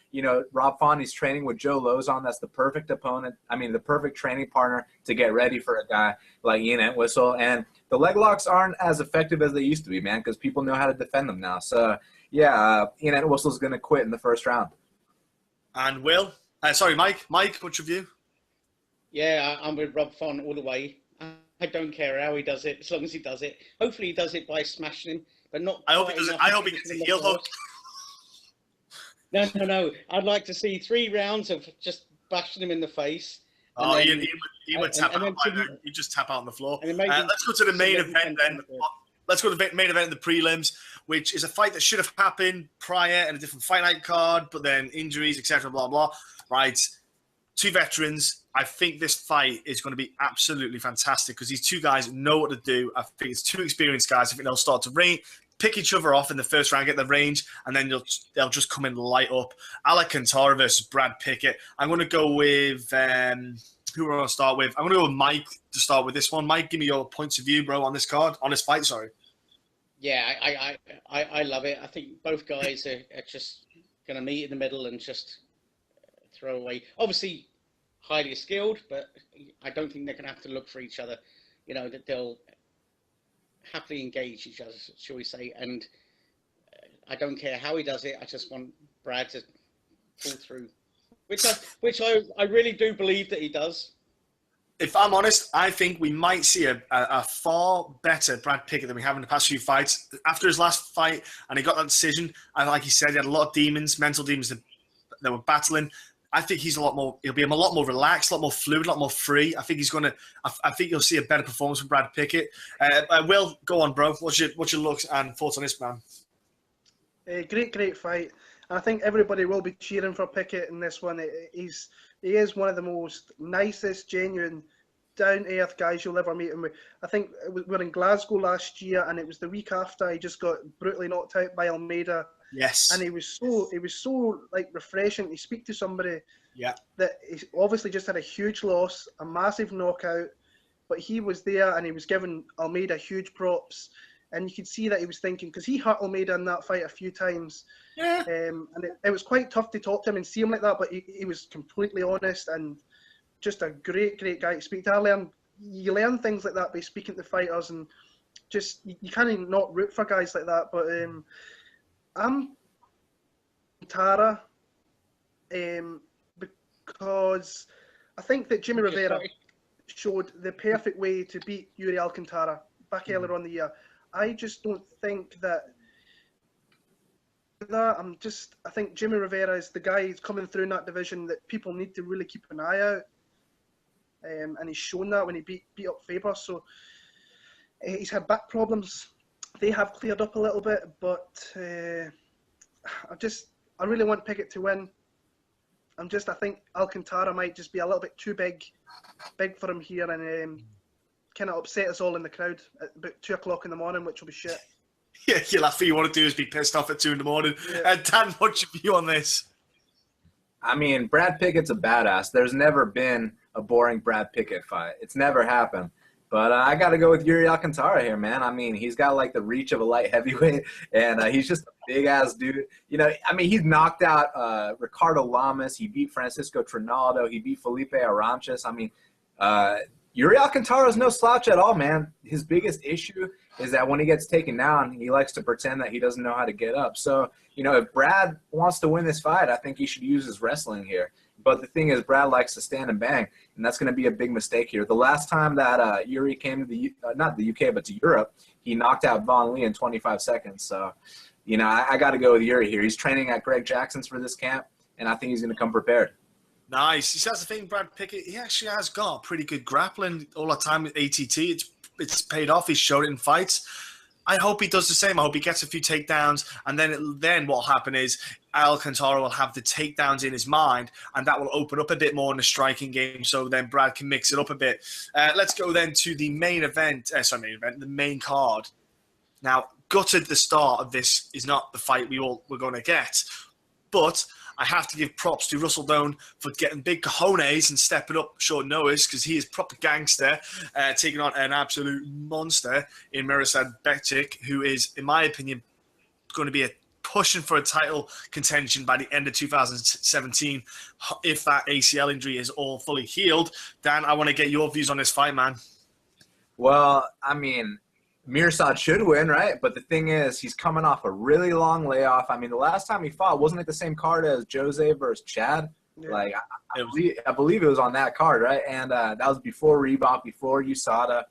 Rob Font, he's training with Joe Lozon. That's the perfect opponent. I mean, the perfect training partner to get ready for a guy like Ian Entwistle. And the leg locks aren't as effective as they used to be, man, because people know how to defend them now. So, Ian Entwistle's going to quit in the first round. And Will? Mike. Mike, what's your view? Yeah, I'm with Rob Font all the way. I don't care how he does it, as long as he does it. Hopefully he does it by smashing him, but not. I hope he gets a heel hook. No. I'd like to see 3 rounds of just bashing him in the face. Oh, he would tap out. He'd just tap out on the floor. Let's go to the main event then. Let's go to the main event in the prelims, which is a fight that should have happened prior and a different fight night card, but then injuries, etc., blah, blah. Right. 2 veterans. I think this fight is going to be absolutely fantastic because these 2 guys know what to do. I think it's 2 experienced guys. I think they'll start to pick each other off in the first round, get the range, and then they'll just come in light up. Alcantara versus Brad Pickett. I'm going to go with who we're going to start with. I'm going to go with Mike to start with this one. Mike, give me your points of view, bro, on this card, on this fight. Sorry. Yeah, I love it. I think both guys are just going to meet in the middle and just throw away. Obviously, highly skilled, but I don't think they're going to have to look for each other. You know, that they'll happily engage each other, shall we say. And I don't care how he does it. I just want Brad to pull through, which I really do believe that he does. If I'm honest, I think we might see a far better Brad Pickett than we have in the past few fights. After his last fight, and he got that decision, and like he said, he had a lot of demons, mental demons that were battling. I think he's he'll be a lot more relaxed, a lot more fluid, a lot more free. I think I think you'll see a better performance from Brad Pickett. Will, go on, bro. What's your looks and thoughts on this, man? Great fight. And I think everybody will be cheering for Pickett in this one. He is one of the most nicest, genuine, down-to-earth guys you'll ever meet. And I think we were in Glasgow last year, and it was the week after he just got brutally knocked out by Almeida. Yes. And it was so like refreshing to speak to somebody that he obviously just had a huge loss, a massive knockout, but he was there and he was giving Almeida huge props. And you could see that he was thinking, because he hurt Almeida in that fight a few times. Yeah. And it was quite tough to talk to him and see him like that, but he was completely honest and just a great guy to speak to. You learn things like that by speaking to fighters, and just you can't not root for guys like that. But I'm Tara because I think that Jimmy Rivera showed the perfect way to beat Yuri Alcantara back earlier on the year. I just don't think that I think Jimmy Rivera is the guy who's coming through in that division that people need to really keep an eye out. And he's shown that when he beat up Faber. So he's had back problems. They have cleared up a little bit, but I really want Pickett to win. I think Alcantara might just be a little bit too big for him here, and kind of upset us all in the crowd at about 2 o'clock in the morning, which will be shit. Yeah, last thing you want to do is be pissed off at 2 in the morning. Yeah. Dan, what's your view on this? I mean, Brad Pickett's a badass. There's never been a boring Brad Pickett fight. It's never happened. But I got to go with Yuri Alcantara here, man. I mean, he's got like the reach of a light heavyweight, and he's just a big-ass dude. You know, I mean, he's knocked out Ricardo Lamas. He beat Francisco Trinaldo. He beat Felipe Aranches. I mean, Yuri Alcantara is no slouch at all, man. His biggest issue is that when he gets taken down, he likes to pretend that he doesn't know how to get up. So, you know, if Brad wants to win this fight, I think he should use his wrestling here. But the thing is, Brad likes to stand and bang, and that's going to be a big mistake here. The last time that Yuri came to not the UK, but to Europe, he knocked out Von Lee in 25 seconds. So, you know, I got to go with Yuri here. He's training at Greg Jackson's for this camp, and I think he's going to come prepared. Nice. That's the thing, Brad Pickett. He actually has got pretty good grappling all the time with ATT. It's paid off. He's showed it in fights. I hope he does the same. I hope he gets a few takedowns, and then what will happen is Alcantara will have the takedowns in his mind, and that will open up a bit more in the striking game. So then Brad can mix it up a bit. Let's go then to the the main card. Now, gutted the start of this is not the fight we're going to get, but I have to give props to Russell Doan for getting big cojones and stepping up short notice, because he is proper gangster, taking on an absolute monster in Mirsad Bektic, who is, in my opinion, going to be pushing for a title contention by the end of 2017 if that ACL injury is all fully healed. Dan, I want to get your views on this fight, man. Well, I mean, Mirsad should win, right? But the thing is, he's coming off a really long layoff. I mean, the last time he fought, wasn't it the same card as Jose versus Chad? Yeah. Like, I believe it was on that card, right? And that was before Reebok, before USADA.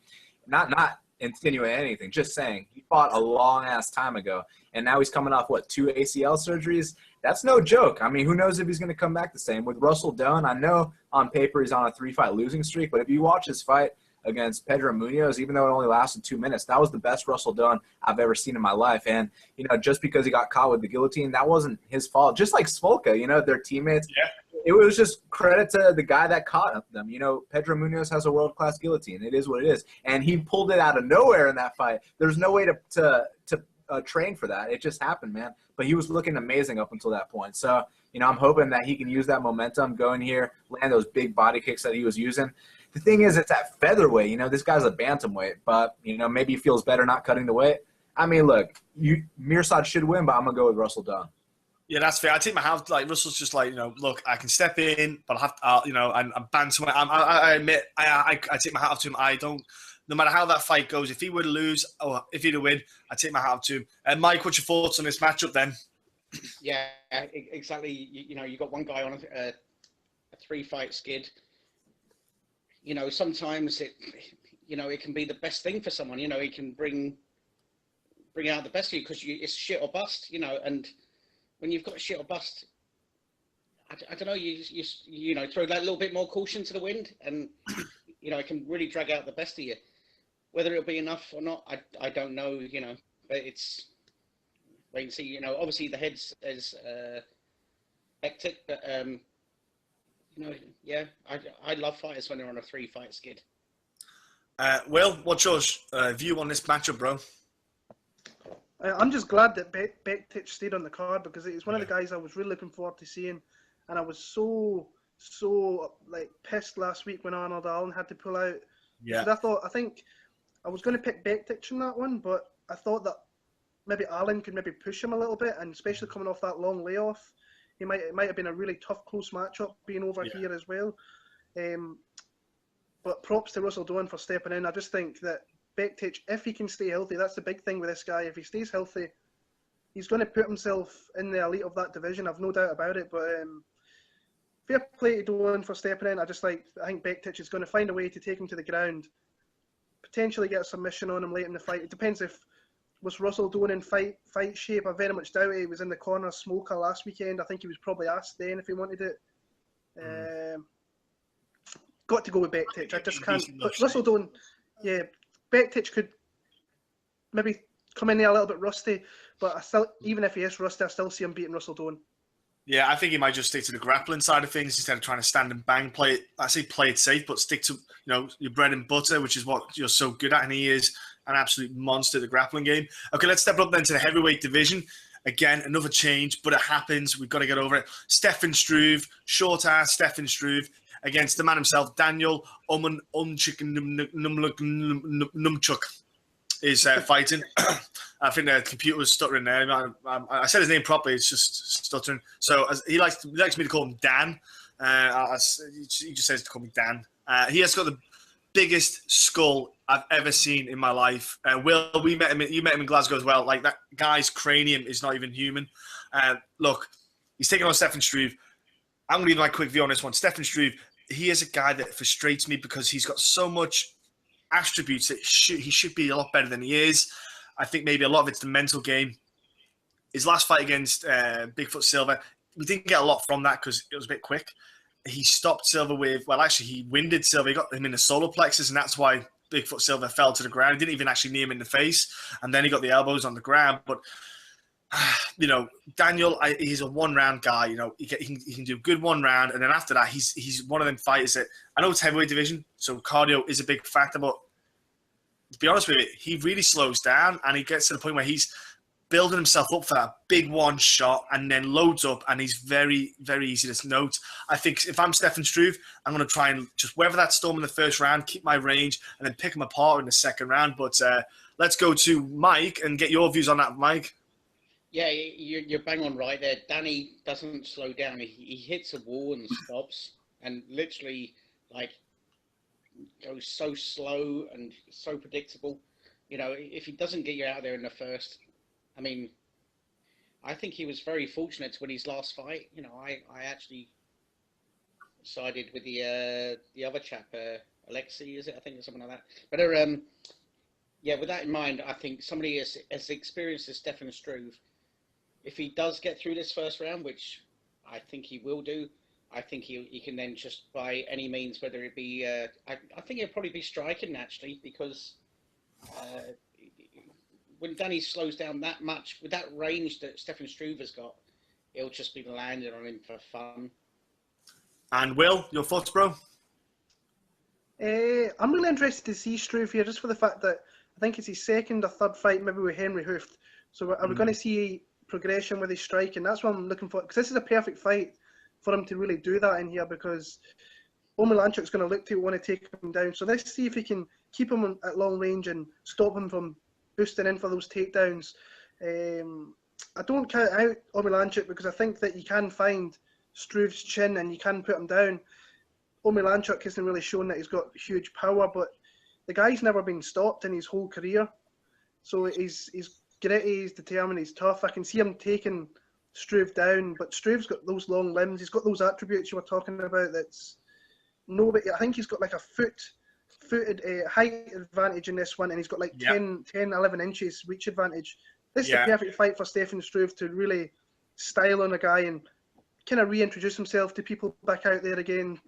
Not insinuating anything, just saying he fought a long-ass time ago. And now he's coming off, 2 ACL surgeries? That's no joke. I mean, who knows if he's going to come back the same. With Russell Doan, I know on paper he's on a 3-fight losing streak, but if you watch his fight against Pedro Munoz, even though it only lasted 2 minutes, that was the best Russell Doan I've ever seen in my life. And, you know, just because he got caught with the guillotine, that wasn't his fault. Just like Smolka, you know, their teammates. Yeah. It was just credit to the guy that caught them. You know, Pedro Munoz has a world-class guillotine. It is what it is. And he pulled it out of nowhere in that fight. There's no way to train for that. It just happened, man. But he was looking amazing up until that point. So, I'm hoping that he can use that momentum, go in here, land those big body kicks that he was using. The thing is, it's at featherweight. This guy's a bantamweight, but, maybe he feels better not cutting the weight. I mean, look, Mirsad should win, but I'm going to go with Russell Dunn. Yeah, that's fair. I take my hat. Like Russell's just like, look, I can step in, but I have to, and bantamweight. I admit, I take my hat off to him. I don't. No matter how that fight goes, if he were to lose or if he'd win, I take my hat off to him. And Mike, what's your thoughts on this matchup then? Yeah, exactly. You got one guy on a 3-fight skid. Sometimes it can be the best thing for someone. It can bring out the best of you because it's shit or bust. And when you've got shit or bust, I don't know. You throw that little bit more caution to the wind, and it can really drag out the best of you. Whether it'll be enough or not, I don't know. But it's wait and see. Obviously the head's is hectic, but yeah, I love fighters when they're on a 3-fight skid. Will, what's your view on this matchup, bro? I'm just glad that Bektic stayed on the card because it's one of the guys I was really looking forward to seeing, and I was so like pissed last week when Arnold Allen had to pull out. Yeah. I think I was going to pick Bektic in that one, but I thought that maybe Allen could maybe push him a little bit, and especially coming off that long layoff, it might have been a really tough, close matchup being over here as well. But props to Russell Dunn for stepping in. I just think that Bektic, if he can stay healthy, that's the big thing with this guy. If he stays healthy, he's going to put himself in the elite of that division. I've no doubt about it. But fair play to Dunn for stepping in. I think Bektic is going to find a way to take him to the ground, potentially get a submission on him late in the fight. It depends if was Russell Dunn in fight shape. I very much doubt it. He was in the corner smoker last weekend. I think he was probably asked then if he wanted it. Got to go with Bektic. I just can't. But Russell Dunn, yeah, Bektic could maybe come in there a little bit rusty, but I still, even if he is rusty, I still see him beating Russell Dunn. Yeah, I think he might just stick to the grappling side of things instead of trying to stand and bang. Play it safe, but stick to your bread and butter, which is what you're so good at, and he is an absolute monster at the grappling game. Okay, let's step up then to the heavyweight division. Again, another change, but it happens. We've got to get over it. Stefan Struve, short-ass Stefan Struve, against the man himself, Daniel Numchuk is fighting. I think the computer was stuttering there. I said his name properly, it's just stuttering. So he likes me to call him Dan. He just says to call me Dan. He has got the biggest skull I've ever seen in my life. Will, you met him in Glasgow as well. Like, that guy's cranium is not even human. Look, he's taking on Stefan Struve. I'm going to leave my quick view on this one. Stefan Struve, he is a guy that frustrates me because he's got so much attributes that he should be a lot better than he is. I think maybe a lot of it's the mental game. His last fight against Bigfoot Silva, we didn't get a lot from that because it was a bit quick. He stopped Silva he winded Silva. He got him in the solar plexus, and that's why Bigfoot Silva fell to the ground. He didn't even actually knee him in the face, and then he got the elbows on the ground. But Daniel, he's a one-round guy. He can do a good one round, and then after that, he's one of them fighters that, I know it's heavyweight division, so cardio is a big factor. But to be honest with you, he really slows down, and he gets to the point where he's building himself up for that big one shot, and then loads up, and he's very, very easy to note. I think if I'm Stefan Struve, I'm going to try and just weather that storm in the first round, keep my range, and then pick him apart in the second round. But let's go to Mike and get your views on that, Mike. Yeah, you're bang on right there. Danny doesn't slow down. He hits a wall and stops, and literally, like, goes so slow and so predictable. If he doesn't get you out there in the first, I mean, I think he was very fortunate to win his last fight. I actually sided with the other chap, Alexei, is it? I think, or something like that. But yeah, with that in mind, I think somebody as experienced as Stefan Struve, if he does get through this first round, which I think he will do, I think he can then just, by any means, whether it be, I think it'll probably be striking, actually, because when Danny slows down that much, with that range that Stefan Struve has got, it'll just be landed on him for fun. And Will, your thoughts, bro? I'm really interested to see Struve here, just for the fact that I think it's his second or third fight, maybe with Henry Hooft. So are we going to see progression with his striking? That's what I'm looking for, because this is a perfect fight for him to really do that in here, because Omielanczuk's going to look to want to take him down. So let's see if he can keep him at long range and stop him from boosting in for those takedowns. I don't count out Omielanczuk because I think that you can find Struve's chin and you can put him down. Omielanczuk hasn't really shown that he's got huge power, but the guy's never been stopped in his whole career. So he's gritty, he's determined, he's tough. I can see him taking Struve down, but Struve's got those long limbs. He's got those attributes you were talking about. That's nobody. I think he's got like a footed height advantage in this one, and he's got like 10, 11 inches reach advantage. This is a perfect fight for Stefan Struve to really style on a guy and kind of reintroduce himself to people back out there again.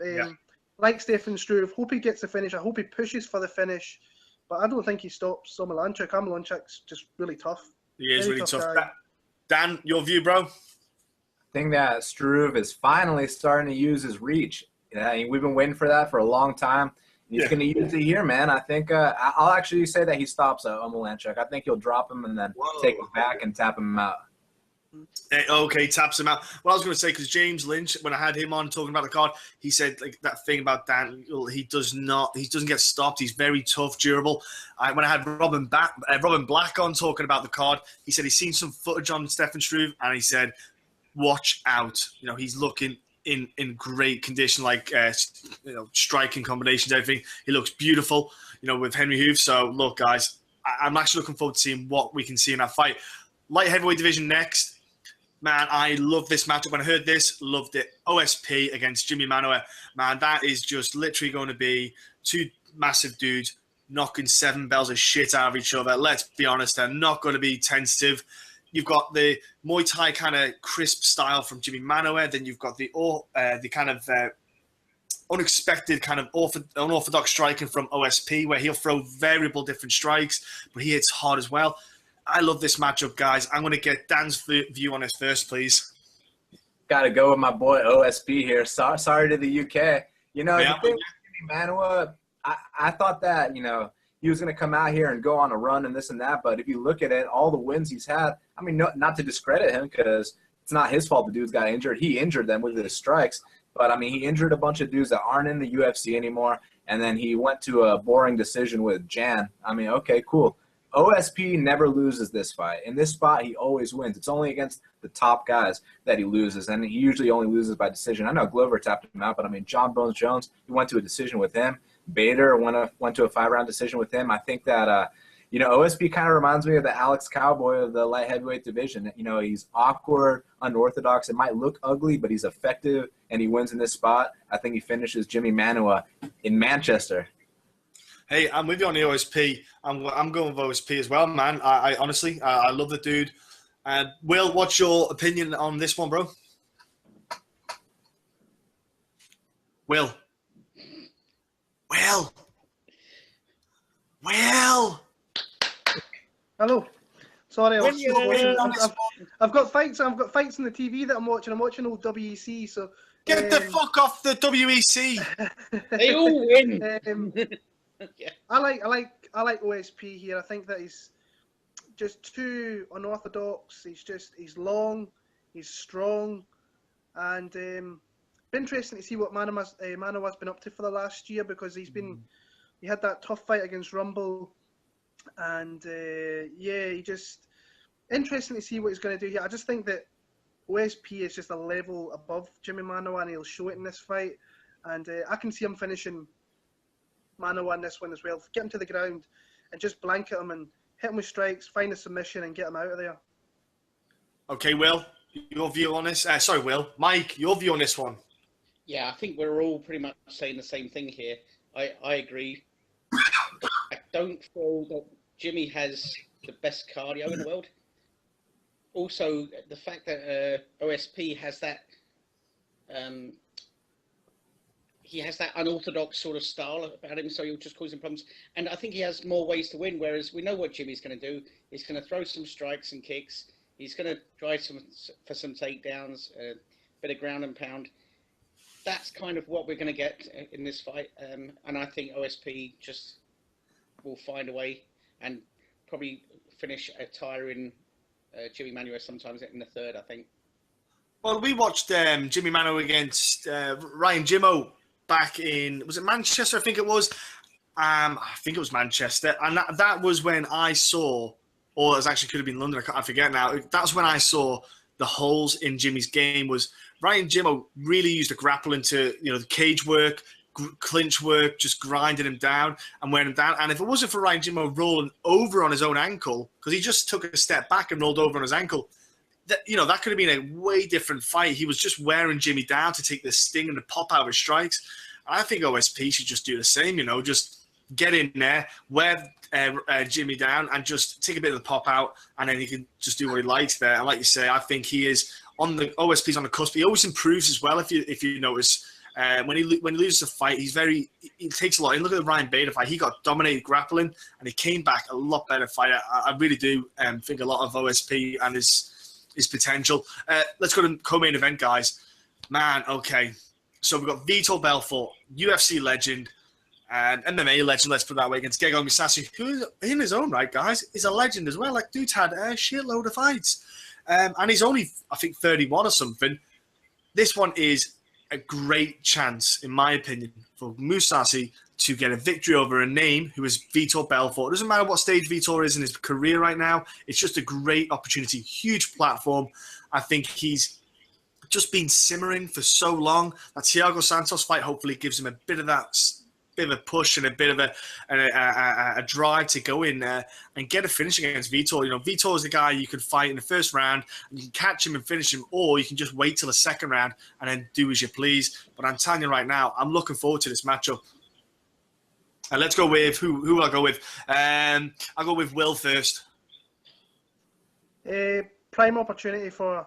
Like Stefan Struve, hope he gets the finish. I hope he pushes for the finish, but I don't think he stops Omielanczuk. Omielanczuk's just really tough. He is really tough. Dan, your view, bro? I think that Struve is finally starting to use his reach. We've been waiting for that for a long time. He's going to use it here, man. I think I'll actually say that he stops Omielanczuk. I think he'll drop him and then take him back and tap him out. Okay, taps him out. Well, I was going to say, because James Lynch, when I had him on talking about the card, he said like that thing about Dan. He doesn't get stopped. He's very tough, durable. When I had Robin Black on talking about the card, he said he's seen some footage on Stefan Struve, and he said, "Watch out! He's looking in great condition, like striking combinations, everything. He looks beautiful, with Henry Hooft. So look, guys, I'm actually looking forward to seeing what we can see in that fight. Light heavyweight division next. Man, I love this matchup. When I heard this, loved it. OSP against Jimmy Manuwa. Man, that is just literally going to be two massive dudes knocking 7 bells of shit out of each other. Let's be honest, they're not going to be tentative. You've got the Muay Thai kind of crisp style from Jimmy Manuwa. Then you've got the kind of unexpected kind of unorthodox striking from OSP, where he'll throw variable different strikes, but he hits hard as well. I love this matchup, guys. I'm going to get Dan's view on it first, please. Got to go with my boy OSP here. Sorry to the UK. The thing with Jimmy Manuwa, I thought that, he was going to come out here and go on a run and this and that. But if you look at it, all the wins he's had, I mean, not to discredit him because it's not his fault the dudes got injured. He injured them with his strikes. But, I mean, he injured a bunch of dudes that aren't in the UFC anymore. And then he went to a boring decision with Jan. I mean, okay, cool. OSP never loses this fight. In this spot, he always wins. It's only against the top guys that he loses, and he usually only loses by decision. I know Glover tapped him out, but, I mean, John Bones Jones, he went to a decision with him. Bader went to a 5-round decision with him. I think that, OSP kind of reminds me of the Alex Cowboy of the light heavyweight division. He's awkward, unorthodox. It might look ugly, but he's effective, and he wins in this spot. I think he finishes Jimmy Manuwa in Manchester. Hey, I'm with you on the OSP. I'm going with OSP as well, man. I honestly, I love the dude. Will, what's your opinion on this one, bro? Will. Hello. Sorry, I've got fights. I've got fights on the TV that I'm watching. I'm watching old WEC. So get the fuck off the WEC. They all win. Yeah. I like OSP here. I think that he's just too unorthodox. He's long, he's strong, and interesting to see what Manuwa's been up to for the last year, because he had that tough fight against Rumble, and he just interesting to see what he's going to do here. I just think that OSP is just a level above Jimmy Manuwa, and he'll show it in this fight, and I can see him finishing Manuwa in this one as well. Get him to the ground and just blanket him and hit him with strikes, find a submission and get him out of there. Okay, Will, your view on this? Will. Mike, your view on this one? Yeah, I think we're all pretty much saying the same thing here. I agree. I don't feel that Jimmy has the best cardio in the world. Also, the fact that OSP has that he has that unorthodox sort of style about him, so he'll just cause him problems. And I think he has more ways to win, whereas we know what Jimmy's going to do. He's going to throw some strikes and kicks. He's going to try for some takedowns, a bit of ground and pound. That's kind of what we're going to get in this fight. And I think OSP just will find a way. and probably finish a tiring Jimmy Manuel sometimes in the third, I think. Well, we watched Jimmy Manuel against Ryan Jimmo back in, was it Manchester? I think it was. I think it was Manchester. And that was when I saw, or it actually could have been London, I forget now. That's when I saw the holes in Jimmy's game. Was Ryan Jimmo really used the grapple into, the cage work, clinch work, just grinding him down and wearing him down. And if it wasn't for Ryan Jimmo rolling over on his own ankle, because he just took a step back and rolled over on his ankle, that could have been a way different fight. He was just wearing Jimmy down to take the sting and the pop out of his strikes. And I think OSP should just do the same, just get in there, wear Jimmy down, and just take a bit of the pop out, and then he can just do what he likes there. And like you say, I think he is on the OSP's on the cusp. He always improves as well. If you notice, when he loses a fight, he takes a lot. And look at the Ryan Bader fight; he got dominated grappling, and he came back a lot better fighter. I really do think a lot of OSP and his potential. Let's go to co-main event, guys. Man, okay. So we've got Vitor Belfort, UFC legend, and MMA legend, let's put it that way, against Gegard Mousasi, who in his own right, guys, is a legend as well. Like, dude's had a shitload of fights. And he's only, I think, 31 or something. This one is a great chance, in my opinion, for Mousasi to get a victory over a name who is Vitor Belfort. It doesn't matter what stage Vitor is in his career right now. It's just a great opportunity, huge platform. I think he's just been simmering for so long. That Thiago Santos fight hopefully gives him a bit of a push and a bit of a drive to go in there and get a finish against Vitor. Vitor is the guy you can fight in the first round and you can catch him and finish him, or you can just wait till the second round and then do as you please. But I'm telling you right now, I'm looking forward to this matchup. And let's go with who will I go with? I'll go with Will first. Prime opportunity for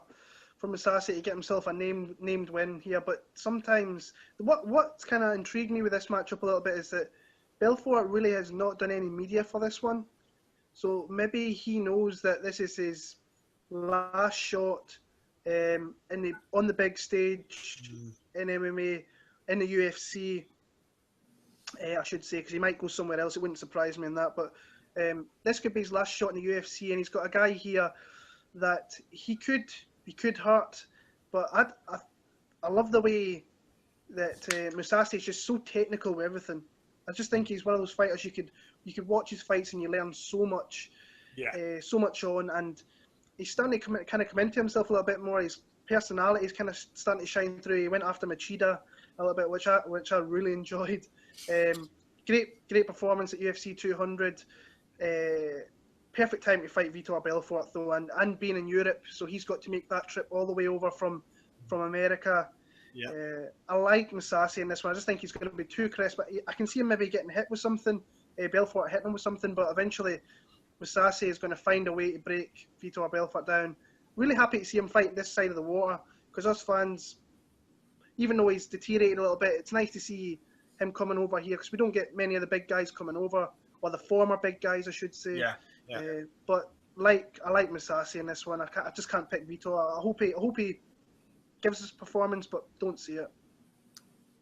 Mousasi to get himself a named win here, but sometimes what's kind of intrigued me with this matchup a little bit is that Belfort really has not done any media for this one, so maybe he knows that this is his last shot on the big stage in MMA, in the UFC. I should say, because he might go somewhere else. It wouldn't surprise me in that, but this could be his last shot in the UFC, and he's got a guy here that he could hurt, but I love the way that Mousasi is just so technical with everything. I just think he's one of those fighters you could watch his fights and you learn so much, so much on, and he's starting to kind of come into himself a little bit more. His personality is kind of starting to shine through. He went after Machida a little bit, which I really enjoyed. Great performance at UFC 200. Perfect time to fight Vitor Belfort though, and being in Europe, so he's got to make that trip all the way over from America. I like Mousasi in this one. I just think he's going to be too crisp, but I can see him maybe getting hit with something, Belfort hitting him with something, but eventually Mousasi is going to find a way to break Vitor Belfort down. Really happy to see him fight this side of the water, because us fans, even though he's deteriorated a little bit, it's nice to see him coming over here, because we don't get many of the big guys coming over, or the former big guys, I should say. But I like Mousasi in this one. I just can't pick Vitor. I hope he gives us performance, but don't see it.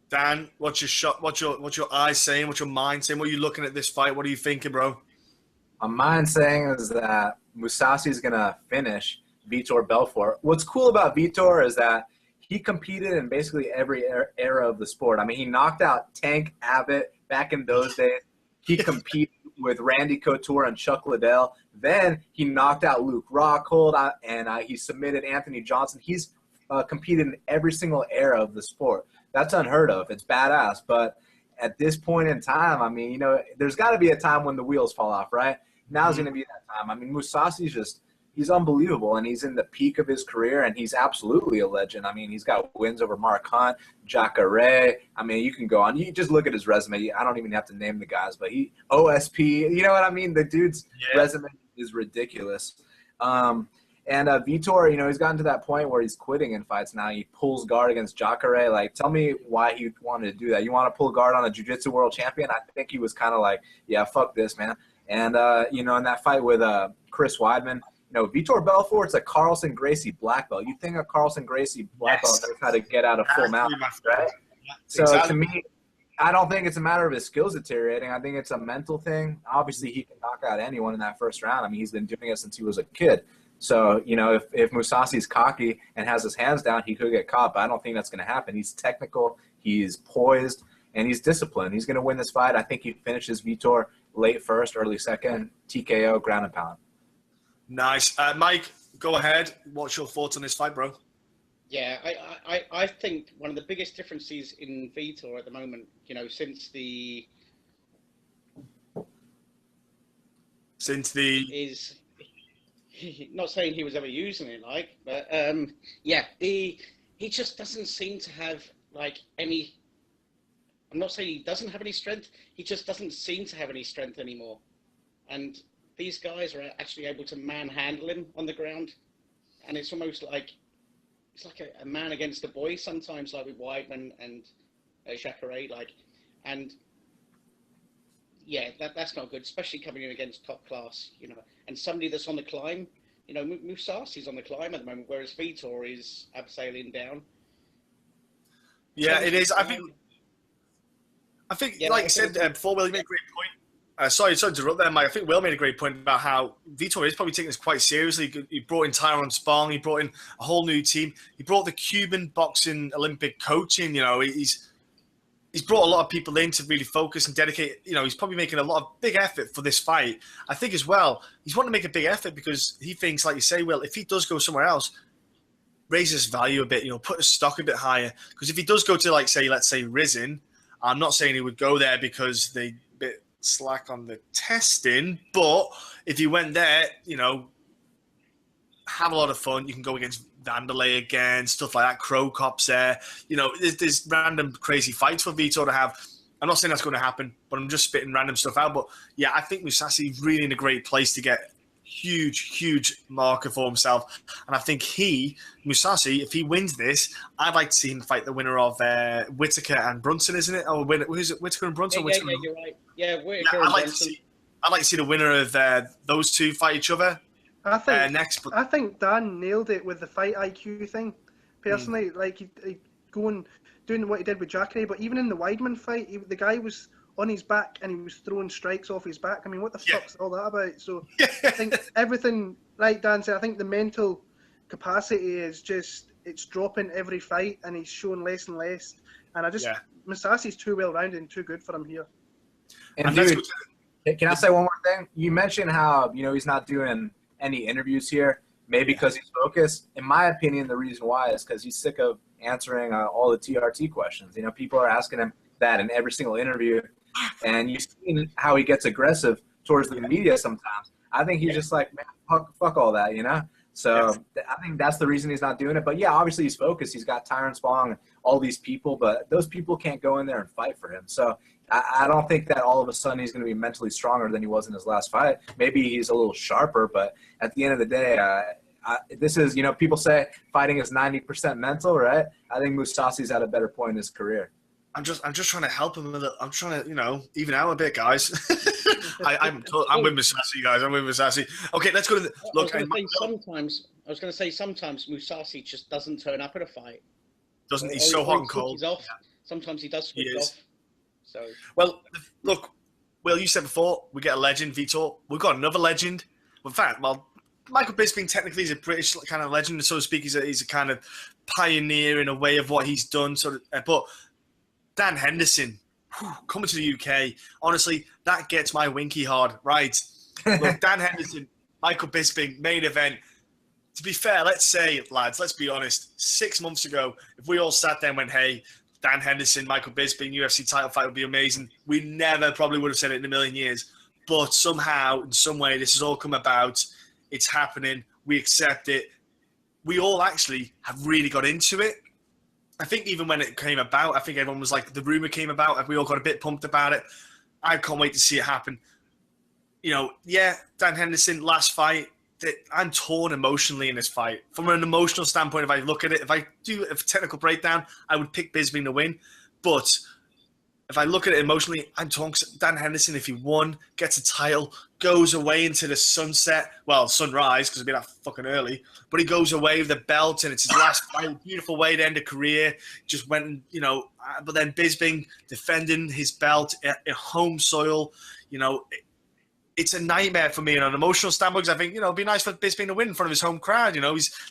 Dan, what's your shot? What's your eyes saying? What's your mind saying? What are you looking at this fight? What are you thinking, bro? My mind saying is that Mousasi is gonna finish Vitor Belfort. What's cool about Vitor is that he competed in basically every era of the sport. I mean, he knocked out Tank Abbott back in those days. He competed with Randy Couture and Chuck Liddell. Then he knocked out Luke Rockhold, and he submitted Anthony Johnson. He's competed in every single era of the sport. That's unheard of. It's badass. But at this point in time, I mean, there's got to be a time when the wheels fall off, right? Now's going to be that time. I mean, Mousasi's he's unbelievable, and he's in the peak of his career, and he's absolutely a legend. I mean, he's got wins over Mark Hunt, Jacare. I mean, you can go on. You just look at his resume. I don't even have to name the guys, but OSP, you know what I mean? The dude's resume is ridiculous. And Vitor, he's gotten to that point where he's quitting in fights now. He pulls guard against Jacare. Like, tell me why he wanted to do that. You want to pull guard on a jiu-jitsu world champion? I think he was kind of like, yeah, fuck this, man. And, in that fight with Chris Weidman, Vitor Belfort's a Carlson Gracie black belt. You think a Carlson Gracie black belt knows how to get out of full mount, right? So to me, I don't think it's a matter of his skills deteriorating. I think it's a mental thing. Obviously, he can knock out anyone in that first round. I mean, he's been doing it since he was a kid. So, you know, if Mousasi's cocky and has his hands down, he could get caught, but I don't think that's going to happen. He's technical, he's poised, and he's disciplined. He's going to win this fight. I think he finishes Vitor late first, early second, TKO, ground and pound. Nice. Mike, go ahead. What's your thoughts on this fight, bro? Yeah, I think one of the biggest differences in Vitor at the moment, you know, since the is not saying he was ever using it, like, but yeah, he just doesn't seem to have like any. I'm not saying he doesn't have any strength. He just doesn't seem to have any strength anymore, and these guys are actually able to manhandle him on the ground, and it's almost like. It's like a man against a boy sometimes, like with Weidman and Jacare, like, and yeah, that's not good, especially coming in against top class, you know, and somebody that's on the climb. You know, Mousasi's on the climb at the moment, whereas Vitor is abseiling down. Yeah, it is. I think, Yeah, like I said before, Will, you made a great point. Sorry to interrupt there, Mike. I think Will made a great point about how Vitor is probably taking this quite seriously. He brought in Tyrone Spong. He brought in a whole new team. He brought the Cuban boxing Olympic coach in. You know, he's brought a lot of people in to really focus and dedicate. You know, he's probably making a lot of big effort for this fight. I think as well, he's wanting to make a big effort because he thinks, like you say, Will, if he does go somewhere else, raise his value a bit, you know, put his stock a bit higher. Because if he does go to, like, say, let's say Rizin, I'm not saying he would go there because they bit slack on the testing, but if you went there, you know, have a lot of fun. You can go against Vanderlei again, stuff like that. Crow Cop's there. You know, there's random crazy fights for Vitor to have. I'm not saying that's going to happen, but I'm just spitting random stuff out. But yeah, I think Mousasi's really in a great place to get huge marker for himself. And I think Mousasi, if he wins this, I'd like to see him fight the winner of Whittaker and Brunson, isn't it? Oh, who's it? Whittaker and Brunson? Yeah, you're right. Yeah, Whittaker and Brunson. I'd like to see the winner of those two fight each other. I think next. I think Dan nailed it with the fight IQ thing. Personally, like he doing what he did with Jacare, but even in the Weidman fight, the guy was on his back and he was throwing strikes off his back. I mean, what the fuck's all that about? So I think everything, like Dan said, I think the mental capacity is just, it's dropping every fight and he's showing less and less. And Mousasi's too well-rounded and too good for him here. And dude, can I say one more thing? You mentioned how, you know, he's not doing any interviews here, maybe because he's focused. In my opinion, the reason why is because he's sick of answering all the TRT questions. You know, people are asking him that in every single interview. And you've seen how he gets aggressive towards the media sometimes. I think he's just like, man, fuck all that, you know? So I think that's the reason he's not doing it. But, yeah, obviously he's focused. He's got Tyrone Spong, all these people, but those people can't go in there and fight for him. So I don't think that all of a sudden he's going to be mentally stronger than he was in his last fight. Maybe he's a little sharper, but at the end of the day, this is, you know, people say fighting is 90% mental, right? I think Mousasi's at a better point in his career. I'm just trying to help him a little. I'm trying to, you know, even out a bit, guys. I'm with Mousasi, guys. I'm with Mousasi. Okay, let's go to the look. I was going to say sometimes Mousasi just doesn't turn up at a fight. Doesn't he? So hot and cold. He's off. Sometimes he does switch off. So well, look, Will, you said before we get a legend, Vitor. We've got another legend. In fact, well, Michael Bisping technically is a British kind of legend, so to speak. He's a kind of pioneer in a way of what he's done. But Dan Henderson, coming to the UK, honestly, that gets my winky hard, right? Look, Dan Henderson, Michael Bisping, main event. To be fair, let's say, lads, let's be honest, 6 months ago, if we all sat there and went, hey, Dan Henderson, Michael Bisping, UFC title fight would be amazing, we never probably would have said it in a million years. But somehow, in some way, this has all come about. It's happening. We accept it. We all actually have really got into it. I think even when it came about, I think everyone was like, the rumor came about, and we all got a bit pumped about it. I can't wait to see it happen. You know, yeah, Dan Henderson, last fight, I'm torn emotionally in this fight. From an emotional standpoint, if I look at it, if I do a technical breakdown, I would pick Bisping to win. But if I look at it emotionally, I'm talking Dan Henderson. If he won, gets a title, goes away into the sunset, well, sunrise, because it'd be that fucking early, but he goes away with the belt, and it's his last fight. Beautiful way to end a career. Just went, but then Bisping defending his belt in home soil, it's a nightmare for me on an emotional standpoint, because I think, it'd be nice for Bisping to win in front of his home crowd.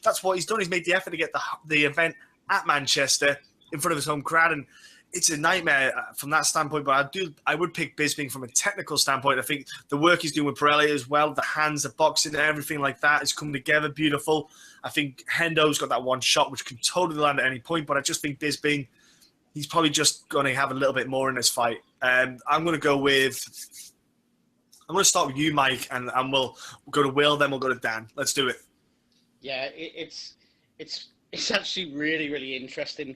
That's what he's done. He's made the effort to get the event at Manchester in front of his home crowd, and it's a nightmare from that standpoint. But I would pick Bisping from a technical standpoint. I think the work he's doing with Pirelli as well, the hands, the boxing, everything like that is coming together beautiful. I think Hendo's got that one shot which can totally land at any point, but I just think Bisping, he's probably just going to have a little bit more in this fight. I'm going to start with you, Mike, and we'll go to Will, then we'll go to Dan. Let's do it. Yeah, it's actually really, really interesting.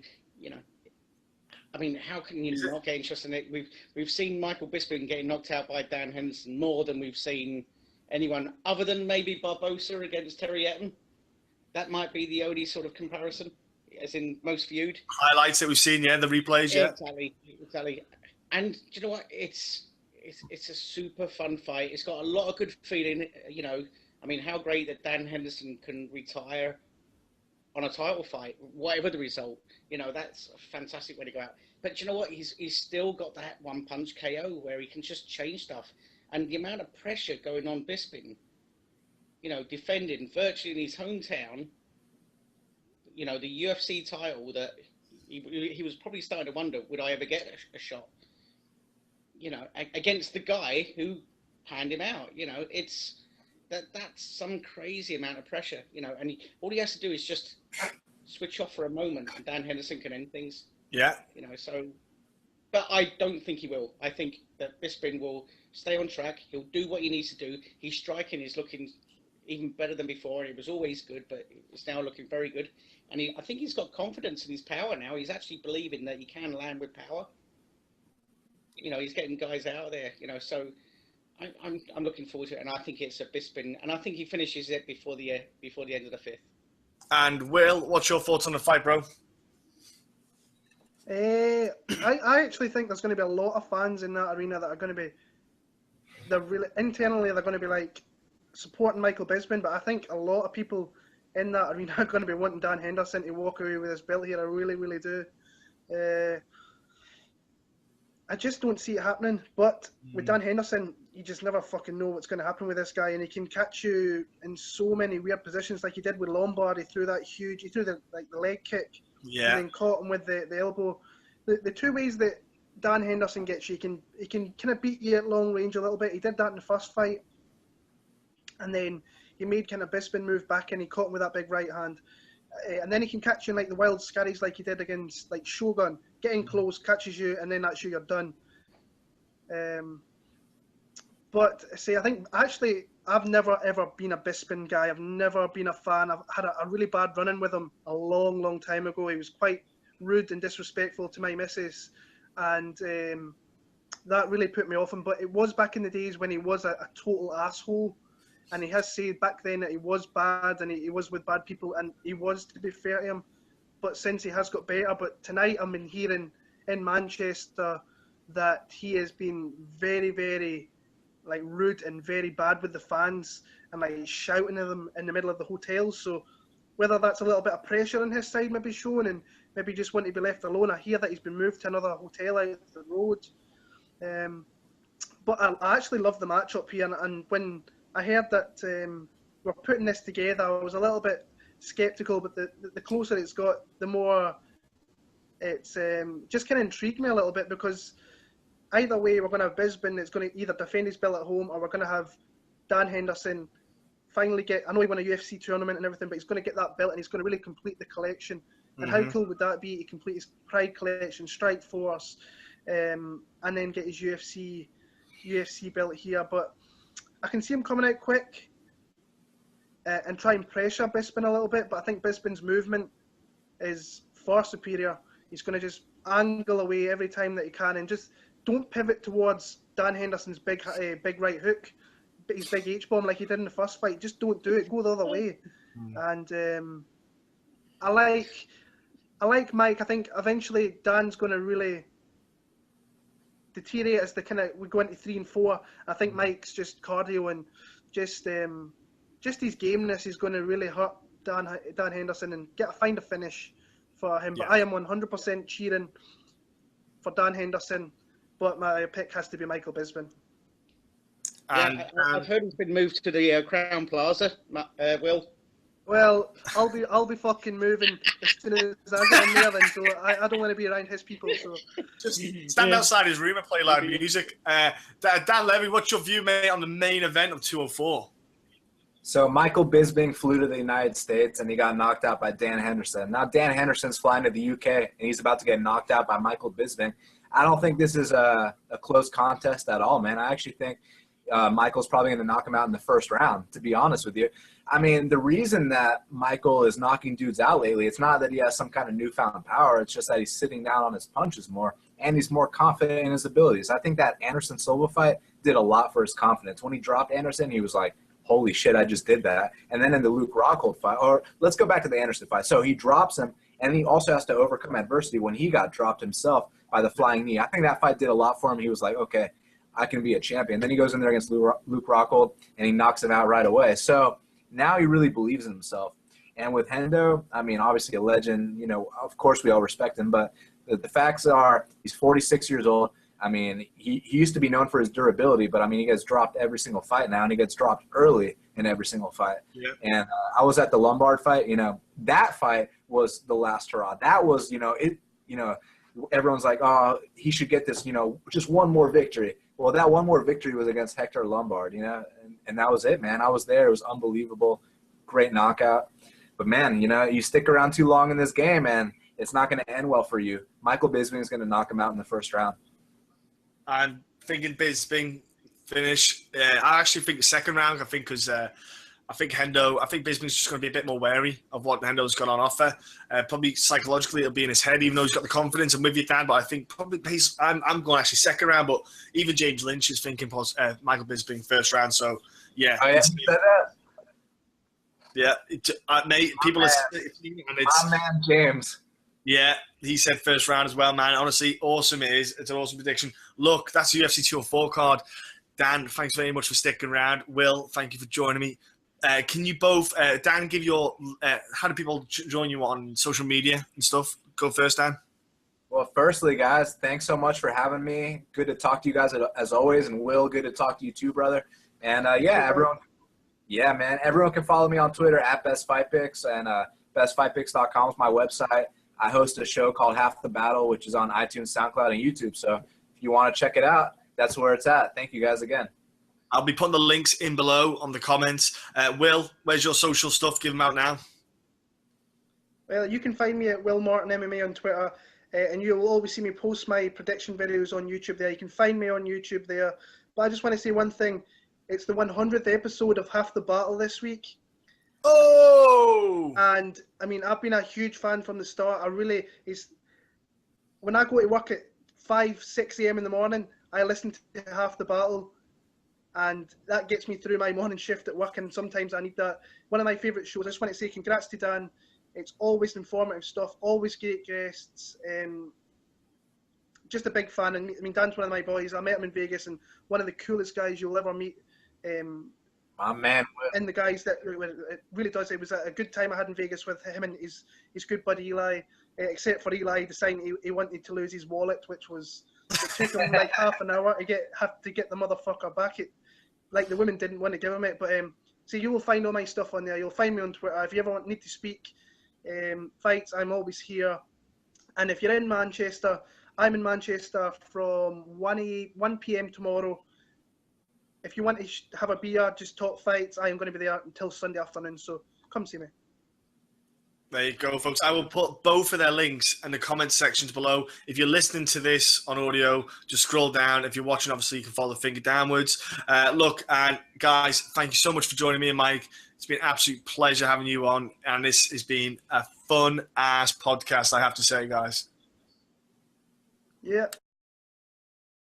I mean, how can you not get interested in it? We've seen Michael Bisping getting knocked out by Dan Henderson more than we've seen anyone other than maybe Barbosa against Terry Etten. That might be the only sort of comparison, as in most viewed. Highlights that we've seen, the replays, Exactly. And do you know what? It's a super fun fight. It's got a lot of good feeling. I mean, how great that Dan Henderson can retire on a title fight, whatever the result. That's a fantastic way to go out. But you know what? He's still got that one-punch KO where he can just change stuff. And the amount of pressure going on Bisping, defending virtually in his hometown, the UFC title that he was probably starting to wonder, would I ever get a shot? Against the guy who panned him out. That's some crazy amount of pressure, and all he has to do is just switch off for a moment, and Dan Henderson can end things. Yeah. But I don't think he will. I think that Bisping will stay on track. He'll do what he needs to do. His striking is looking even better than before. It was always good, but it's now looking very good. And I think he's got confidence in his power now. He's actually believing that he can land with power. He's getting guys out of there, so I'm looking forward to it, and I think it's a Bisping, and I think he finishes it before the end of the fifth. And Will, what's your thoughts on the fight, bro? I actually think there's going to be a lot of fans in that arena that are going to be, internally they're going to be like supporting Michael Bisping, but I think a lot of people in that arena are going to be wanting Dan Henderson to walk away with his belt here. I really, really do. I just don't see it happening. But with Dan Henderson, you just never fucking know what's going to happen with this guy, and he can catch you in so many weird positions, like he did with Lombard. He threw the leg kick, and then caught him with the elbow. The two ways that Dan Henderson gets you, he can kind of beat you at long range a little bit. He did that in the first fight, and then he made kind of Bisping move back, and he caught him with that big right hand. And then he can catch you in like the wild scurries like he did against like Shogun, getting close, catches you, and then that's you, you're done. But I think actually I've never ever been a Bisping guy. I've never been a fan. I've had a really bad run-in with him a long, long time ago. He was quite rude and disrespectful to my missus, and that really put me off him. But it was back in the days when he was a total asshole. And he has said back then that he was bad and he was with bad people, and he was, to be fair to him. But since he has got better, but tonight I've been hearing in Manchester that he has been very, very like rude and very bad with the fans and like shouting at them in the middle of the hotel. So whether that's a little bit of pressure on his side maybe shown and maybe just want to be left alone. I hear that he's been moved to another hotel out the road. But I actually love the matchup here, and when I heard that we're putting this together, I was a little bit sceptical, but the closer it's got, the more it's just kind of intrigued me a little bit, because either way, we're going to have Bisping that's going to either defend his belt at home, or we're going to have Dan Henderson finally get, I know he won a UFC tournament and everything, but he's going to get that belt and he's going to really complete the collection. And how cool would that be to complete his Pride collection, Strike Force, and then get his UFC belt here. But I can see him coming out quick and try and pressure Bisping a little bit, but I think Bisping's movement is far superior. He's going to just angle away every time that he can, and just don't pivot towards Dan Henderson's big right hook, his big H-bomb like he did in the first fight. Just don't do it. Go the other way. And I like Mike. I think eventually Dan's going to really deteriorate as we go into 3 and 4. I think Mike's just cardio and just his gameness is going to really hurt Dan Henderson and find a finish for him. But I am 100% cheering for Dan Henderson, but my pick has to be Michael Bisping. Yeah, I've heard he's been moved to the Crown Plaza, Will. Well, I'll be fucking moving as soon as I get in there then, so I don't want to be around his people. So just stand outside his room and play loud music. Dan Levy, what's your view, mate, on the main event of 204? So Michael Bisping flew to the United States and he got knocked out by Dan Henderson. Now Dan Henderson's flying to the UK and he's about to get knocked out by Michael Bisping. I don't think this is a close contest at all, man. I actually think Michael's probably going to knock him out in the first round, to be honest with you. I mean, the reason that Michael is knocking dudes out lately, it's not that he has some kind of newfound power. It's just that he's sitting down on his punches more, and he's more confident in his abilities. I think that Anderson Silva fight did a lot for his confidence. When he dropped Anderson, he was like, holy shit, I just did that. And then in the Luke Rockhold fight, or let's go back to the Anderson fight. So he drops him, and he also has to overcome adversity when he got dropped himself by the flying knee. I think that fight did a lot for him. He was like, okay, I can be a champion. Then he goes in there against Luke Rockhold, and he knocks him out right away. So now he really believes in himself. And with Hendo, I mean, obviously a legend. You know, of course we all respect him, but the facts are he's 46 years old. I mean, he used to be known for his durability, but, I mean, he gets dropped every single fight now, and he gets dropped early in every single fight. Yeah. And I was at the Lombard fight. You know, that fight was the last hurrah. That was, everyone's like, oh, he should get this, just one more victory. Well, that one more victory was against Hector Lombard, and that was it, man. I was there. It was unbelievable. Great knockout. But, man, you stick around too long in this game, and it's not going to end well for you. Michael Bisping is going to knock him out in the first round. I'm thinking Bisping finish. I actually think the second round. I think Bisping's just going to be a bit more wary of what Hendo's got on offer. Probably psychologically it'll be in his head, even though he's got the confidence. I'm with you, Dan, but I think probably I'm going actually second round. But even James Lynch is thinking Michael Bisping first round. So yeah, mate. People are. My man James. Yeah, he said first round as well, man. Honestly, awesome it is. It's an awesome prediction. Look, that's the UFC 204 card. Dan, thanks very much for sticking around. Will, thank you for joining me. Can you both, Dan, give your, how do people join you on social media and stuff? Go first, Dan. Well, firstly, guys, thanks so much for having me. Good to talk to you guys as always. And Will, good to talk to you too, brother. And everyone can follow me on Twitter at BestFightPicks, and bestfightpicks.com is my website. I host a show called Half the Battle, which is on iTunes, SoundCloud, and YouTube. So if you want to check it out, that's where it's at. Thank you guys again. I'll be putting the links in below on the comments. Will, where's your social stuff? Give them out now. Well, you can find me at Will Martin MMA on Twitter, and you will always see me post my prediction videos on YouTube there. You can find me on YouTube there. But I just want to say one thing. It's the 100th episode of Half the Battle this week. Oh! And, I mean, I've been a huge fan from the start. When I go to work at 5, 6 a.m. in the morning, I listen to Half the Battle, and that gets me through my morning shift at work, and sometimes I need that. One of my favourite shows. I just want to say congrats to Dan. It's always informative stuff, always great guests. Just a big fan. And I mean, Dan's one of my boys. I met him in Vegas, and one of the coolest guys you'll ever meet. My man. And the guys that it really does. It was a good time I had in Vegas with him and his good buddy Eli. Except for Eli deciding he wanted to lose his wallet, which was it took him like half an hour to get the motherfucker back. Like the women didn't want to give him it, but so you will find all my stuff on there. You'll find me on Twitter if you ever need to speak fights. I'm always here. And if you're in Manchester, I'm in Manchester from 1 p.m. tomorrow. If you want to have a beer, just talk fights, I am going to be there until Sunday afternoon, so come see me. There you go, folks. I will put both of their links in the comment sections below. If you're listening to this on audio, just scroll down. If you're watching, obviously, you can follow the finger downwards. Look, and guys, thank you so much for joining me and Mike. It's been an absolute pleasure having you on, and this has been a fun-ass podcast, I have to say, guys. Yeah.